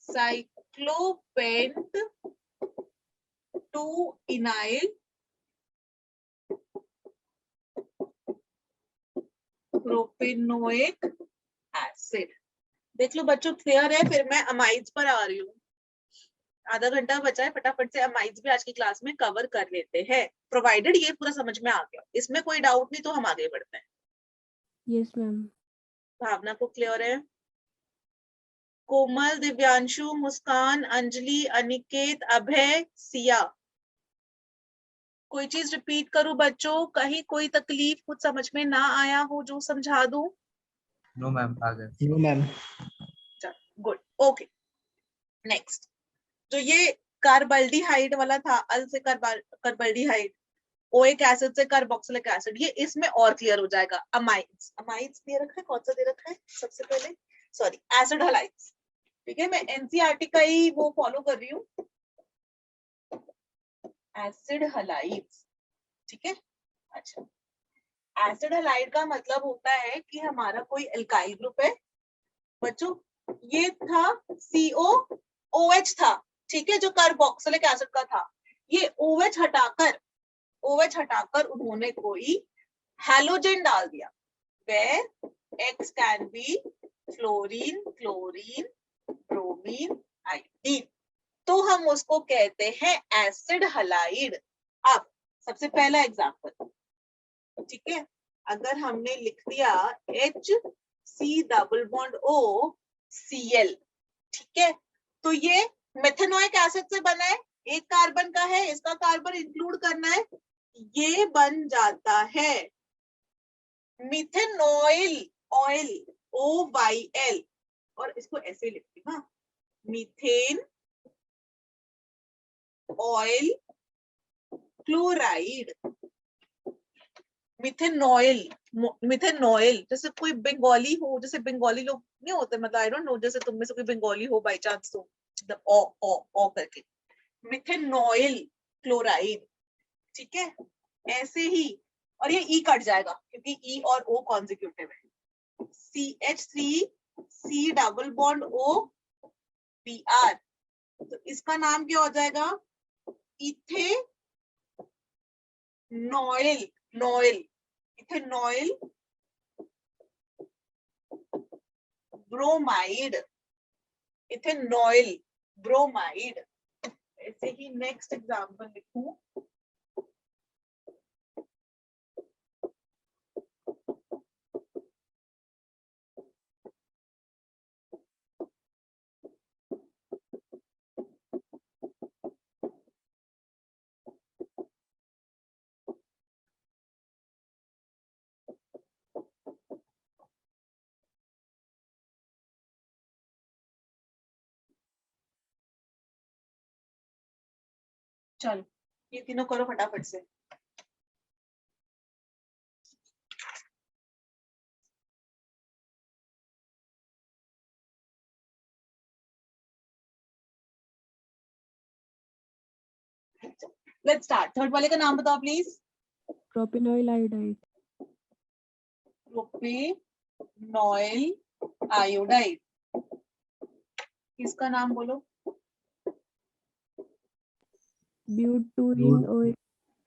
साइक्लोपेंट 2 इनाइल प्रोपेनोइक एसिड। देख लो बच्चों, क्लियर है? फिर मैं अमाइड्स पर आ रही हूँ। आधा घंटा बचा है, फटाफट से अमाइड्स भी आज की क्लास में कवर कर लेते हैं, प्रोवाइडेड ये पूरा समझ में आ गया। इसमें कोई डाउट नहीं तो हम आगे बढ़ते हैं। Yes ma'am. भावना को क्लियर है? कोमल, दिव्यांशु, मुस्कान, अंजलि, अनिकेत, अभय, सिया, कोई चीज रिपीट करूं बच्चों? कहीं कोई तकलीफ, कुछ समझ में ना आया हो जो समझा दूं? नो मैम, आ गए। No ma'am. Good, okay. Next, जो ये कार्बल्डिहाइड वाला था, अल से कार्बल्डिहाइड, ओइक एसिड से कार्बोक्सिलिक एसिड, ये इसमें और क्लियर हो जाएगा। अमाइड्स, अमाइड्स दे रखा है, कौन सा दे रखा है सबसे पहले? Sorry, acid halides. ठीक है, मैं एनसीईआरटी का ही वो फॉलो कर रही हूँ, एसिड हलाइड्स। ठीक है, अच्छा। एसिड हलाइड का मतलब होता है कि हमारा कोई एल्काइल ग्रुप है बच्चों, ये था COOH था, ठीक है, जो कार्बोक्सिलिक एसिड का था। ये OH हटाकर उन्होंने कोई हैलोजन डाल दिया, where X can be fluorine, chlorine, bromine, iodine, तो हम उसको कहते हैं एसिड हलाइड। अब सबसे पहला एग्जांपल, ठीक है, अगर हमने लिख दिया HC≡OCl, ठीक है, तो ये मेथेनोइक एसिड से बना है, एक कार्बन का है, इसका कार्बन इंक्लूड करना है, ये बन जाता है मिथेनॉइल ऑयल, OYL। और इसको ऐसे लिखती हूँ, मीथेन ऑयल क्लोराइड। मिथेनॉइल, मिथेनॉइल, जैसे कोई बंगाली हो, जैसे बंगाली लोग नहीं होते, मतलब आई डोंट नो, जैसे तुम में से कोई बंगाली हो बाय चांस, तो ओ करके मिथेनॉइल क्लोराइड। ठीक है, ऐसे ही। और ये ई कट जाएगा क्योंकि ई और ओ कॉन्जिक्यूटिव है। CH3C double bond O Br, तो इसका नाम क्या हो जाएगा? Ethanoyl, noyl, ethanoyl bromide, ethanoyl bromide. ऐसे ही नेक्स्ट एग्जांपल लिखूं, चलो ये तीनों करो फटाफट से। Let's start. थर्ड वाले का नाम बताओ please. Propanoyl iodide, propanoyl iodide. इसका नाम बोलो। Butyrin oyl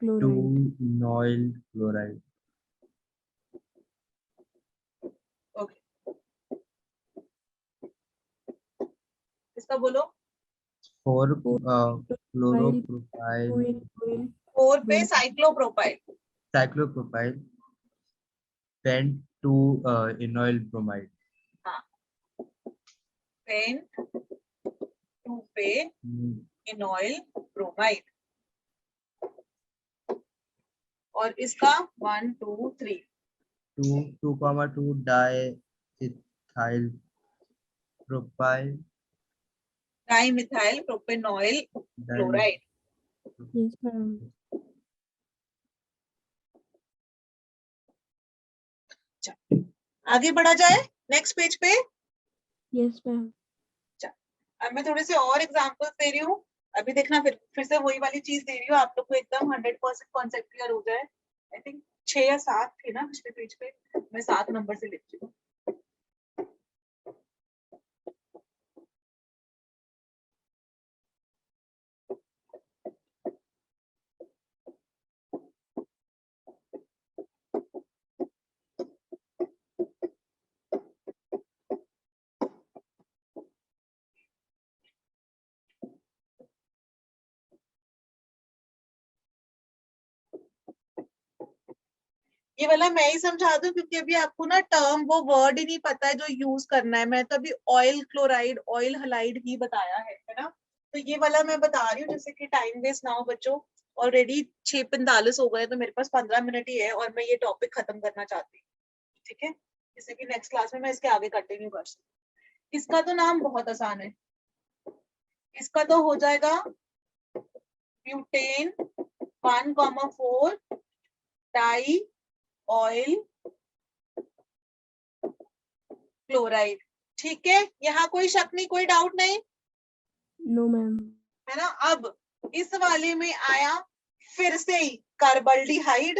chloride, butanoyl chloride. Okay, इसका बोलो। 4 क्लोरोप्रोपाइल ऑयल 4 पे cyclopropyl. Cyclopropyl pent 2 enoyl bromide. हाँ, पेंट 2 पे इनॉइल ब्रोमाइड। और इसका 1 2 3 2 di ethyl propyl di methyl propanoyl chloride. Yes ma'am, आगे बढ़ा जाए नेक्स्ट पेज पे। यस मैम, अब मैं थोड़े से और एग्जांपल्स दे रही हूँ। अभी देखना, फिर से वही वाली चीज दे रही हूँ आप लोग को, एकदम 100% कॉन्सेप्ट क्लियर हो जाए। आई थिंक 6 या 7 थे ना पिछले पेज पे, मैं 7 नंबर से लिखती हूँ। ये वाला मैं ही समझा दूं, क्योंकि अभी आपको ना टर्म वो वर्ड ही नहीं पता है जो यूज करना है। मैं तो अभी ऑयल क्लोराइड ऑयल हलाइड ही बताया है ना। तो ये वाला मैं बता रही हूँ, जैसे कि टाइम वेस्ट ना हो बच्चों। ऑलरेडी 6:45 हो गए, तो मेरे पास 15 मिनट ही है और मैं ये टॉपिक खत्म करना चाहती हूँ। ठीक है, जैसे कि नेक्स्ट क्लास में मैं इसके आगे कंटिन्यू कर सकती। इसका तो नाम बहुत आसान है। इसका तो हो जाएगा ब्यूटेन 1,4 डाई ऑयल क्लोराइड। ठीक है, यहाँ कोई शक नहीं, कोई डाउट नहीं नो मैम, है ना। अब इस वाले में आया फिर से ही कार्बल्डिहाइड,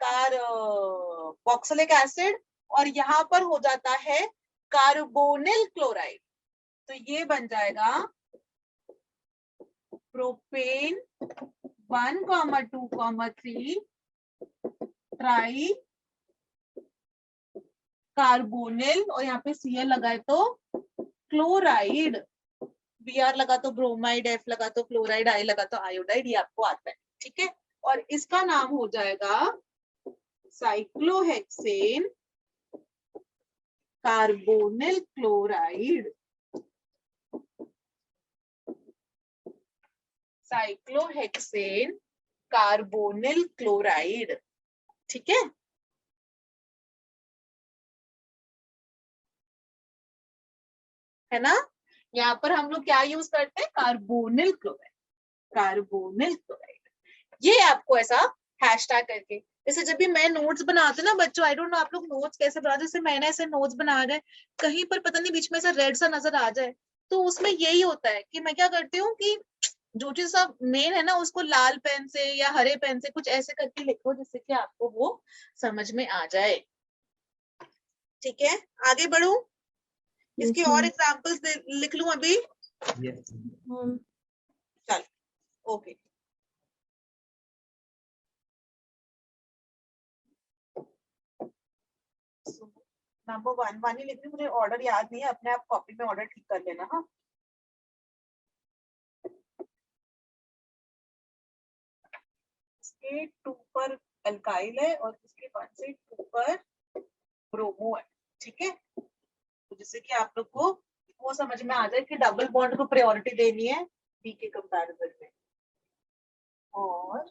कार्बोक्सिलिक एसिड, और यहाँ पर हो जाता है कार्बोनिल क्लोराइड। तो ये बन जाएगा प्रोपेन 1,2,3 ट्राई कार्बोनिल, और यहाँ पे Cl लगाए तो क्लोराइड, Br लगा तो ब्रोमाइड, F लगा तो क्लोराइड, I लगा तो आयोडाइड। ये आपको आता है। ठीक है, और इसका नाम हो जाएगा cyclohexane carbonyl chloride. Cyclohexane carbonyl chloride. ठीक है ना। यहाँ पर हम लोग क्या यूज करते हैं, कार्बोनिल क्लोराइड, कार्बोनिल क्लोराइड। ये आपको ऐसा हैशटैग करके, जैसे जब भी मैं नोट्स बनाती हूँ ना बच्चों, आई डोंट नो आप लोग नोट्स कैसे बनाते, जैसे मैंने ऐसे नोट्स बना रहे, कहीं पर पता नहीं बीच में ऐसा रेड सा नजर आ जाए, तो उसमें यही होता है कि मैं क्या करती हूँ कि जो चीज सब मेन है ना, उसको लाल पेन से या हरे पेन से कुछ ऐसे करके लिखो, जिससे कि आपको वो समझ में आ जाए। ठीक है, आगे बढ़ू, यस इसकी और मैम, एग्जांपल्स लिख लूं अभी। यस मैम, चल, ओके। नंबर 1 ही लिख रही हूँ, मुझे ऑर्डर याद नहीं है, अपने आप कॉपी में ऑर्डर ठीक कर लेना। हाँ, इसके 2 पर अल्काइल है और इसके 1 से 2 पर ब्रोमो है। ठीक है, तो जिससे कि आप लोग को वो समझ में आ जाए कि डबल बॉन्ड को प्रायोरिटी देनी है बी के कंपैरिजन में। और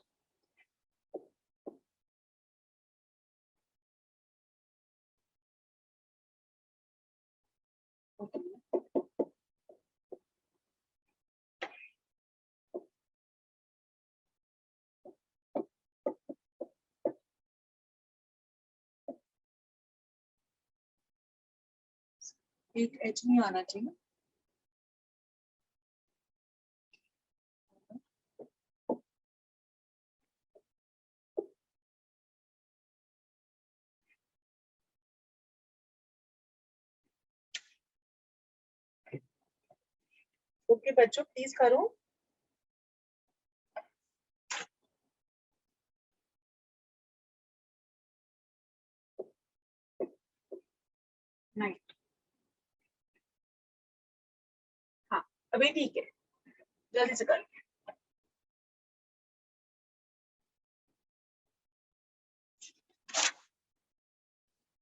एक एच नहीं आना चाहिए। ओके बच्चों प्लीज करो। नहीं, हाँ अभी ठीक है, जल्दी से कर।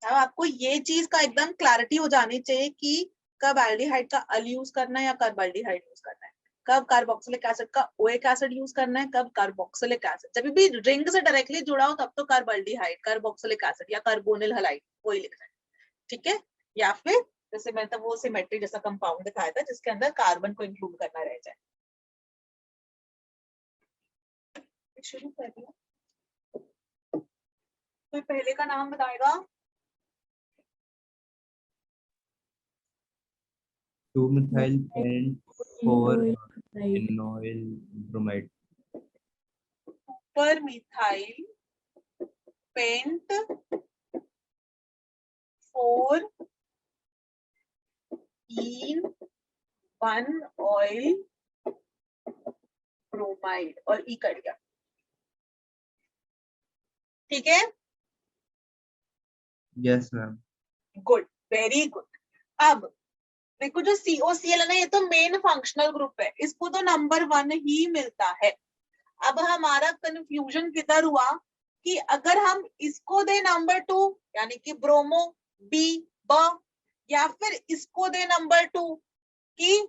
अब आपको ये चीज का एकदम क्लैरिटी हो जानी चाहिए कि कब एल्डिहाइड का अल यूज करना है या कार्बोल्डिहाइड यूज करना है, कब कार्बोक्सिलिक एसिड का ओएक एसिड यूज करना है, कब कार्बोक्सिलिक एसिड। जब भी रिंग से डायरेक्टली जुड़ा हो तब तो कार्बोल्डिहाइड, कार्बोक्सिलिक एसिड या कार्बोनिल हैलाइड वही लिखना है, ठीक है। या फिर जैसे मैंने तो वो सिमेट्री जैसा कंपाउंड दिखाया था जिसके अंदर कार्बन को इंक्लूड करना रह जाए। शुरू कर दिया, कोई पहले का नाम बताएगा? 2-methyl pent 4 right. enoyl bromide. पर मिथाइल पेंट 4 इन 1 ऑयल ब्रोमाइड और ई कर दिया, ठीक है। Yes ma'am. Good, very good. अब देखो जो COCl है ना, ये तो मेन फंक्शनल ग्रुप है, इसको तो नंबर 1 ही मिलता है। अब हमारा कंफ्यूजन किधर हुआ कि अगर हम इसको दे नंबर 2 यानी कि ब्रोमो बी ब, या फिर इसको दे नंबर 2 कि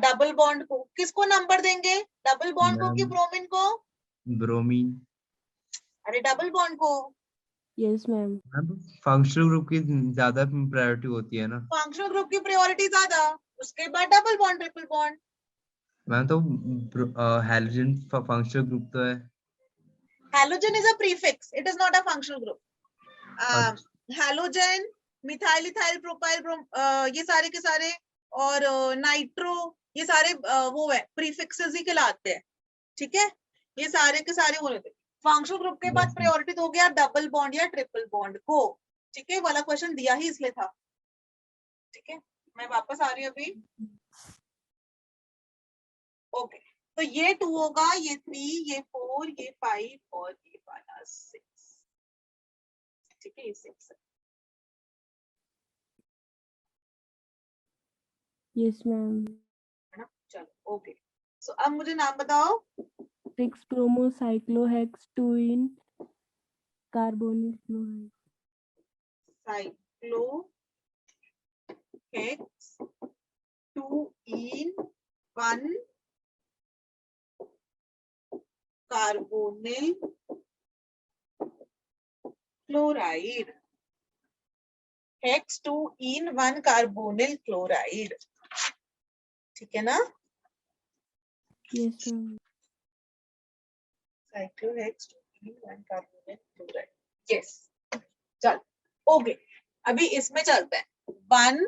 डबल बॉन्ड को, किसको नंबर देंगे? डबल बॉन्ड को कि Ma'am, ब्रोमीन को? bromine. अरे डबल बॉन्ड को। Yes, ma'am. Ma'am functional group की ज्यादा प्रायोरिटी होती है ना। फंक्शनल ग्रुप की प्रायोरिटी ज्यादा, उसके बाद double bond triple bond. Ma'am तो हैलोजन फंक्शनल ग्रुप तो है। Halogen is a prefix, it is not a functional group. अच्छा, Halogen, मिथाइल इथाइल प्रोपाइल ये सारे के सारे, और नाइट्रो, ये सारे वो है प्रीफिक्सेस ही कहलाते हैं, ठीक है। ये सारे के सारे वो रहते हैं। फंक्शनल ग्रुप के बाद yes, ma'am. प्रायोरिटी हो गया डबल बॉन्ड या ट्रिपल बॉन्ड को, ठीक है। वाला क्वेश्चन दिया ही इसलिए था, ठीक है। मैं वापस आ रही हूँ अभी। ओके, तो ये 2 होगा, ये 3, ये 4, ये 5 और ये वाला 6, ठीक है। ये 6 है। Yes, ma'am. है ना, चलो ओके। सो अब मुझे नाम बताओ। 6 bromo cyclohex 2 in carbonyl chloride. Cyclo hex 2 in 1 carbonyl chloride, hex 2 in 1 carbonyl chloride, ठीक है ना। Yes, ma'am. साइक्लोहेक्स 2 in 1 carbonyl chloride, yes. चल ओके, अभी इसमें चलते हैं 1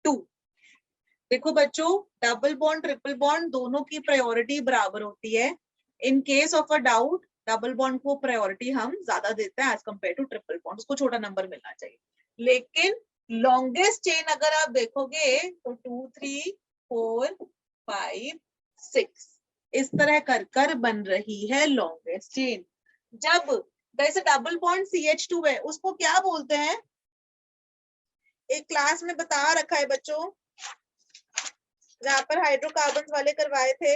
2। देखो बच्चों, डबल बॉन्ड ट्रिपल बॉन्ड दोनों की प्रायोरिटी बराबर होती है। In case of a doubt double bond को प्रायोरिटी हम ज्यादा देते हैं as compare to triple bond, उसको छोटा नंबर मिलना चाहिए। लेकिन लॉन्गेस्ट चेन अगर आप देखोगे तो 2 3 4 5 6 इस तरह कर कर बन रही है लॉन्गेस्ट चेन। जब जैसे डबल बॉन्ड CH2 है, उसको क्या बोलते हैं? एक क्लास में बता रखा है बच्चों, जहां पर हाइड्रोकार्बन वाले करवाए थे।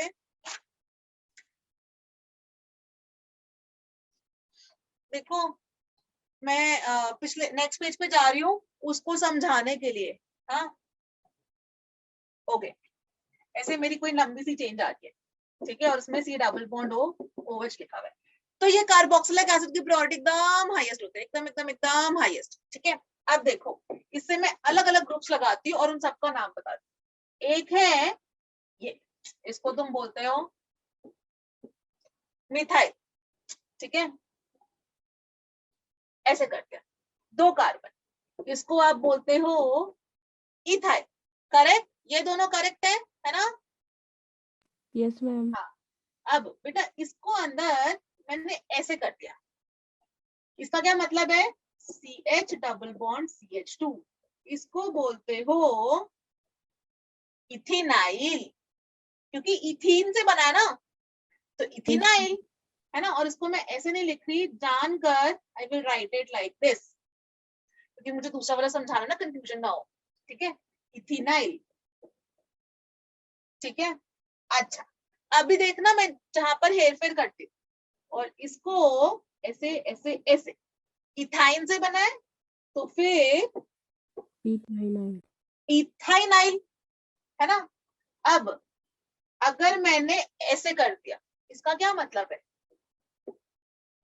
देखो मैं पिछले नेक्स्ट पेज पे जा रही हूँ उसको समझाने के लिए। हाँ ओके, ऐसे मेरी कोई लंबी सी चेंज आ रही है, ठीक है, और उसमें सी डबल बॉन्ड OH लिखा हुआ है। तो ये कार्बोक्सिलिक एसिड की प्रायोरिटी एकदम हाईएस्ट होती है, एकदम एकदम एकदम हाईएस्ट, ठीक है। अब देखो इससे मैं अलग अलग ग्रुप्स लगाती हूँ और उन सबका नाम बताती हूँ। एक है ये, इसको तुम बोलते हो मिथाइल, ठीक है, ऐसे करते हैं। 2 कार्बन, इसको आप बोलते हो इथाइल, करेक्ट। ये दोनों करेक्ट है ना? Yes, ma'am. हाँ, अब बेटा इसको अंदर मैंने ऐसे कर दिया, इसका क्या मतलब है? CH डबल बॉन्ड CH2, इसको बोलते हो इथिनाइल, क्योंकि इथीन से बना है ना, तो इथिनाइल है ना। और इसको मैं ऐसे नहीं लिख रही जानकर, I will write it like this, क्योंकि मुझे दूसरा वाला समझाना ना, कंफ्यूजन ना हो। ठीक है, इथिनाइल। ठीक है, अच्छा अभी देखना मैं जहां पर हेरफेर करती हूँ, और इसको ऐसे ऐसे ऐसे इथाइन से बना है, तो फिर इथाइनाइल। इथाइनाइल है ना। अब अगर मैंने ऐसे कर दिया, इसका क्या मतलब है,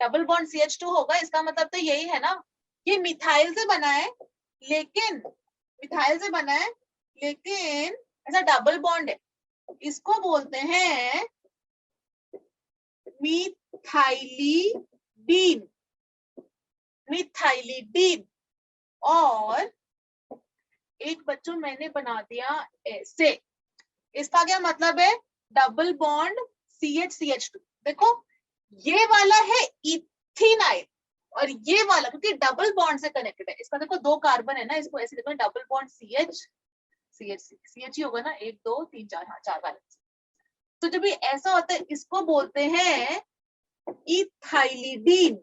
डबल बॉन्ड CH2 होगा, इसका मतलब तो यही है ना, ये मिथाइल से बना है, लेकिन मिथाइल से बना है लेकिन ऐसा डबल बॉन्ड है, इसको बोलते हैं मिथाइलिडीन। मिथाइलिडीन। और एक बच्चों मैंने बना दिया ऐसे, इसका क्या मतलब है, डबल बॉन्ड CH2। देखो ये वाला है इथिनाइल, और ये वाला क्योंकि डबल बॉन्ड से कनेक्टेड है, इसका देखो 2 कार्बन है ना, इसको ऐसे देखो डबल बॉन्ड CH ही होगा ना, 1 2 3 4, हाँ 4 बैलेंस। तो जब ये ऐसा होता है, इसको बोलते हैं इथाइलिडीन।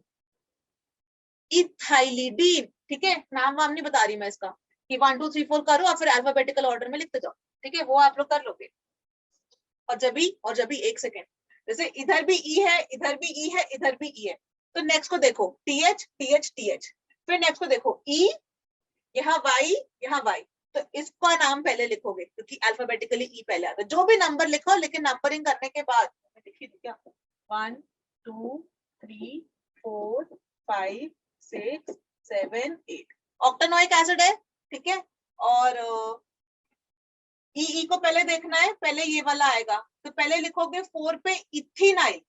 इथाइलिडीन। ठीक है, नाम वाम नहीं बता रही मैं इसका कि 1 2 3 4 करो और फिर अल्फाबेटिकल ऑर्डर में लिखते जाओ। ठीक है, वो आप लोग कर लोगे। और जब भी 1 सेकेंड, जैसे इधर भी ई है, इधर भी ई है, इधर भी ई है, तो नेक्स्ट को देखो TH TH TH, फिर नेक्स्ट को देखो ई, यहाँ Y, यहाँ Y, तो इसका नाम पहले लिखोगे क्योंकि अल्फाबेटिकली ई पहले आता है। जो भी नंबर लिखो, लेकिन नंबरिंग करने के बाद लिखी थी क्या, 1 2 3 4 5 6 7 8 ऑक्टेनोइक एसिड है। ठीक है, और ई को पहले देखना है, पहले ये वाला आएगा, तो पहले लिखोगे 4 पे इथिनाइल,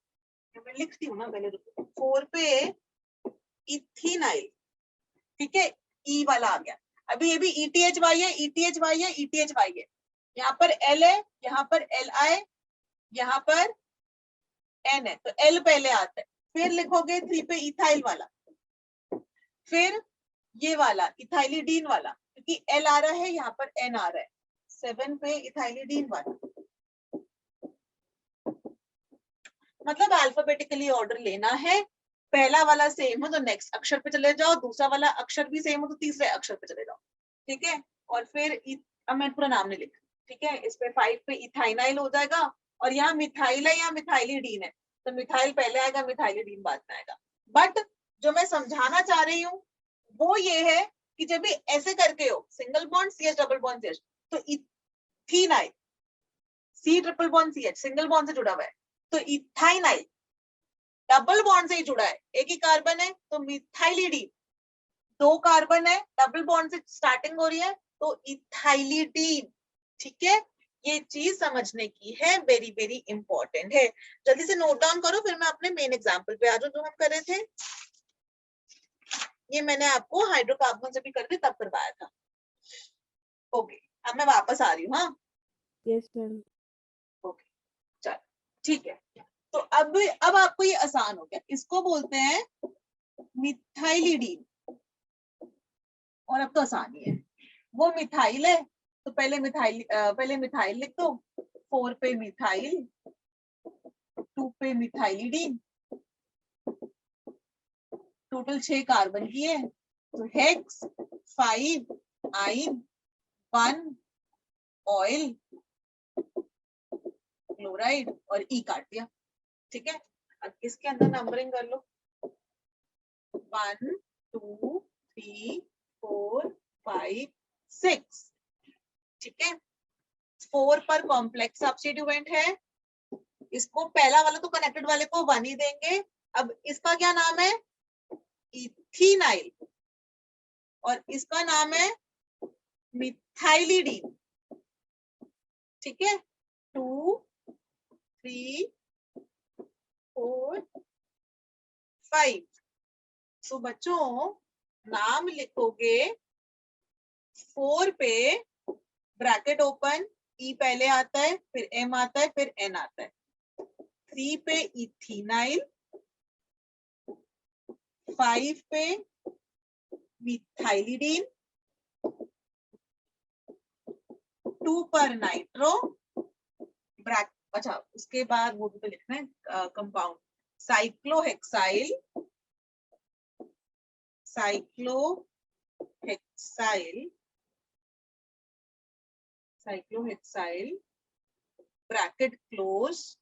मैं लिखती हूँ ना पहले, 4 पे इथिनाइल। ठीक है, ई वाला आ गया। अभी ये भी ETHY है, ETHY है, ETHY है, यहाँ पर L है, यहाँ पर Li, यहाँ पर N है, तो L पहले आता है, फिर लिखोगे 3 पे इथाइल वाला, फिर ये वाला इथाइलिडीन वाला, क्योंकि L आ रहा है, यहाँ पर N आ रहा है, 7 पे इथाइलिडीन वाला। मतलब अल्फाबेटिकली ऑर्डर लेना है, पहला वाला सेम हो तो नेक्स्ट अक्षर पे चले जाओ, दूसरा वाला अक्षर भी सेम हो तो तीसरे अक्षर पे चले जाओ। ठीक है, और फिर अब मैं पूरा नाम नहीं लिख, ठीक है, इस पे 5 पे इथाइनाइल हो जाएगा, और यहाँ मिथाइल है या मिथाइलिडीन है, तो मिथाइल पहले आएगा, मिथाइलिडीन बाद में आएगा। बट जो मैं समझाना चाह रही हूँ वो ये है कि जब भी ऐसे करके हो, single bond CH double bond CH, तो इथीनाइल, C triple bond CH single bond से जुड़ा हुआ है, तो इथाइनाइल डबल बॉन्ड से ही जुड़ा है, एक ही कार्बन है, तो मिथाइलिडीन, 2 कार्बन है, डबल बॉन्ड से स्टार्टिंग हो रही है, तो इथाइलिडीन। ठीक है, ये चीज समझने की है, वेरी वेरी इंपॉर्टेंट है। जल्दी से नोट डाउन करो, फिर मैं अपने मेन एग्जांपल पे आ जाऊं जो हम कर रहे थे। ये मैंने आपको हाइड्रोकार्बन से भी कर दी, तब करवाया था। ओके, अब मैं वापस आ रही हूँ। हाँ यस मैम। ओके, चलो ठीक है, तो अब आपको ये आसान हो गया, इसको बोलते हैं मिथाइलिडीन, और अब तो आसान ही है, वो मिथाइल है, तो पहले मिथाइल लिख दो, 4 पे मिथाइल, 2 पे मिथाइलिडीन, टोटल 6 कार्बन की है, तो हेक्स 5 आइन 1 ऑयल क्लोराइड और ई काट दिया। ठीक है, अब इसके अंदर नंबरिंग कर लो, 1 2 3 4 5 6। ठीक है, 4 पर कॉम्प्लेक्स सब्स्टिट्यूएंट है, इसको पहला वाला तो कनेक्टेड वाले को 1 ही देंगे। अब इसका क्या नाम है, इथिनाइल, और इसका नाम है मिथाइलिडीन। ठीक है, 2 3 4 5। तो बच्चों नाम लिखोगे, 4 पे ब्रैकेट ओपन, ई पहले आता है, फिर एम आता है, फिर एन आता है, 3 पे इथिनाइल, 5 पे मिथाइलिडीन, 2 पर नाइट्रो ब्रैक, अच्छा उसके बाद वो भी तो लिखना है compound, cyclohexyl, cyclohexyl bracket close,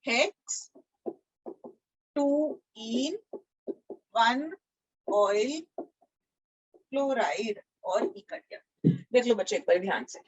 hex 2 इन 1 ऑयल क्लोराइड और ई कट गया। देख लो बच्चे एक बार ध्यान से,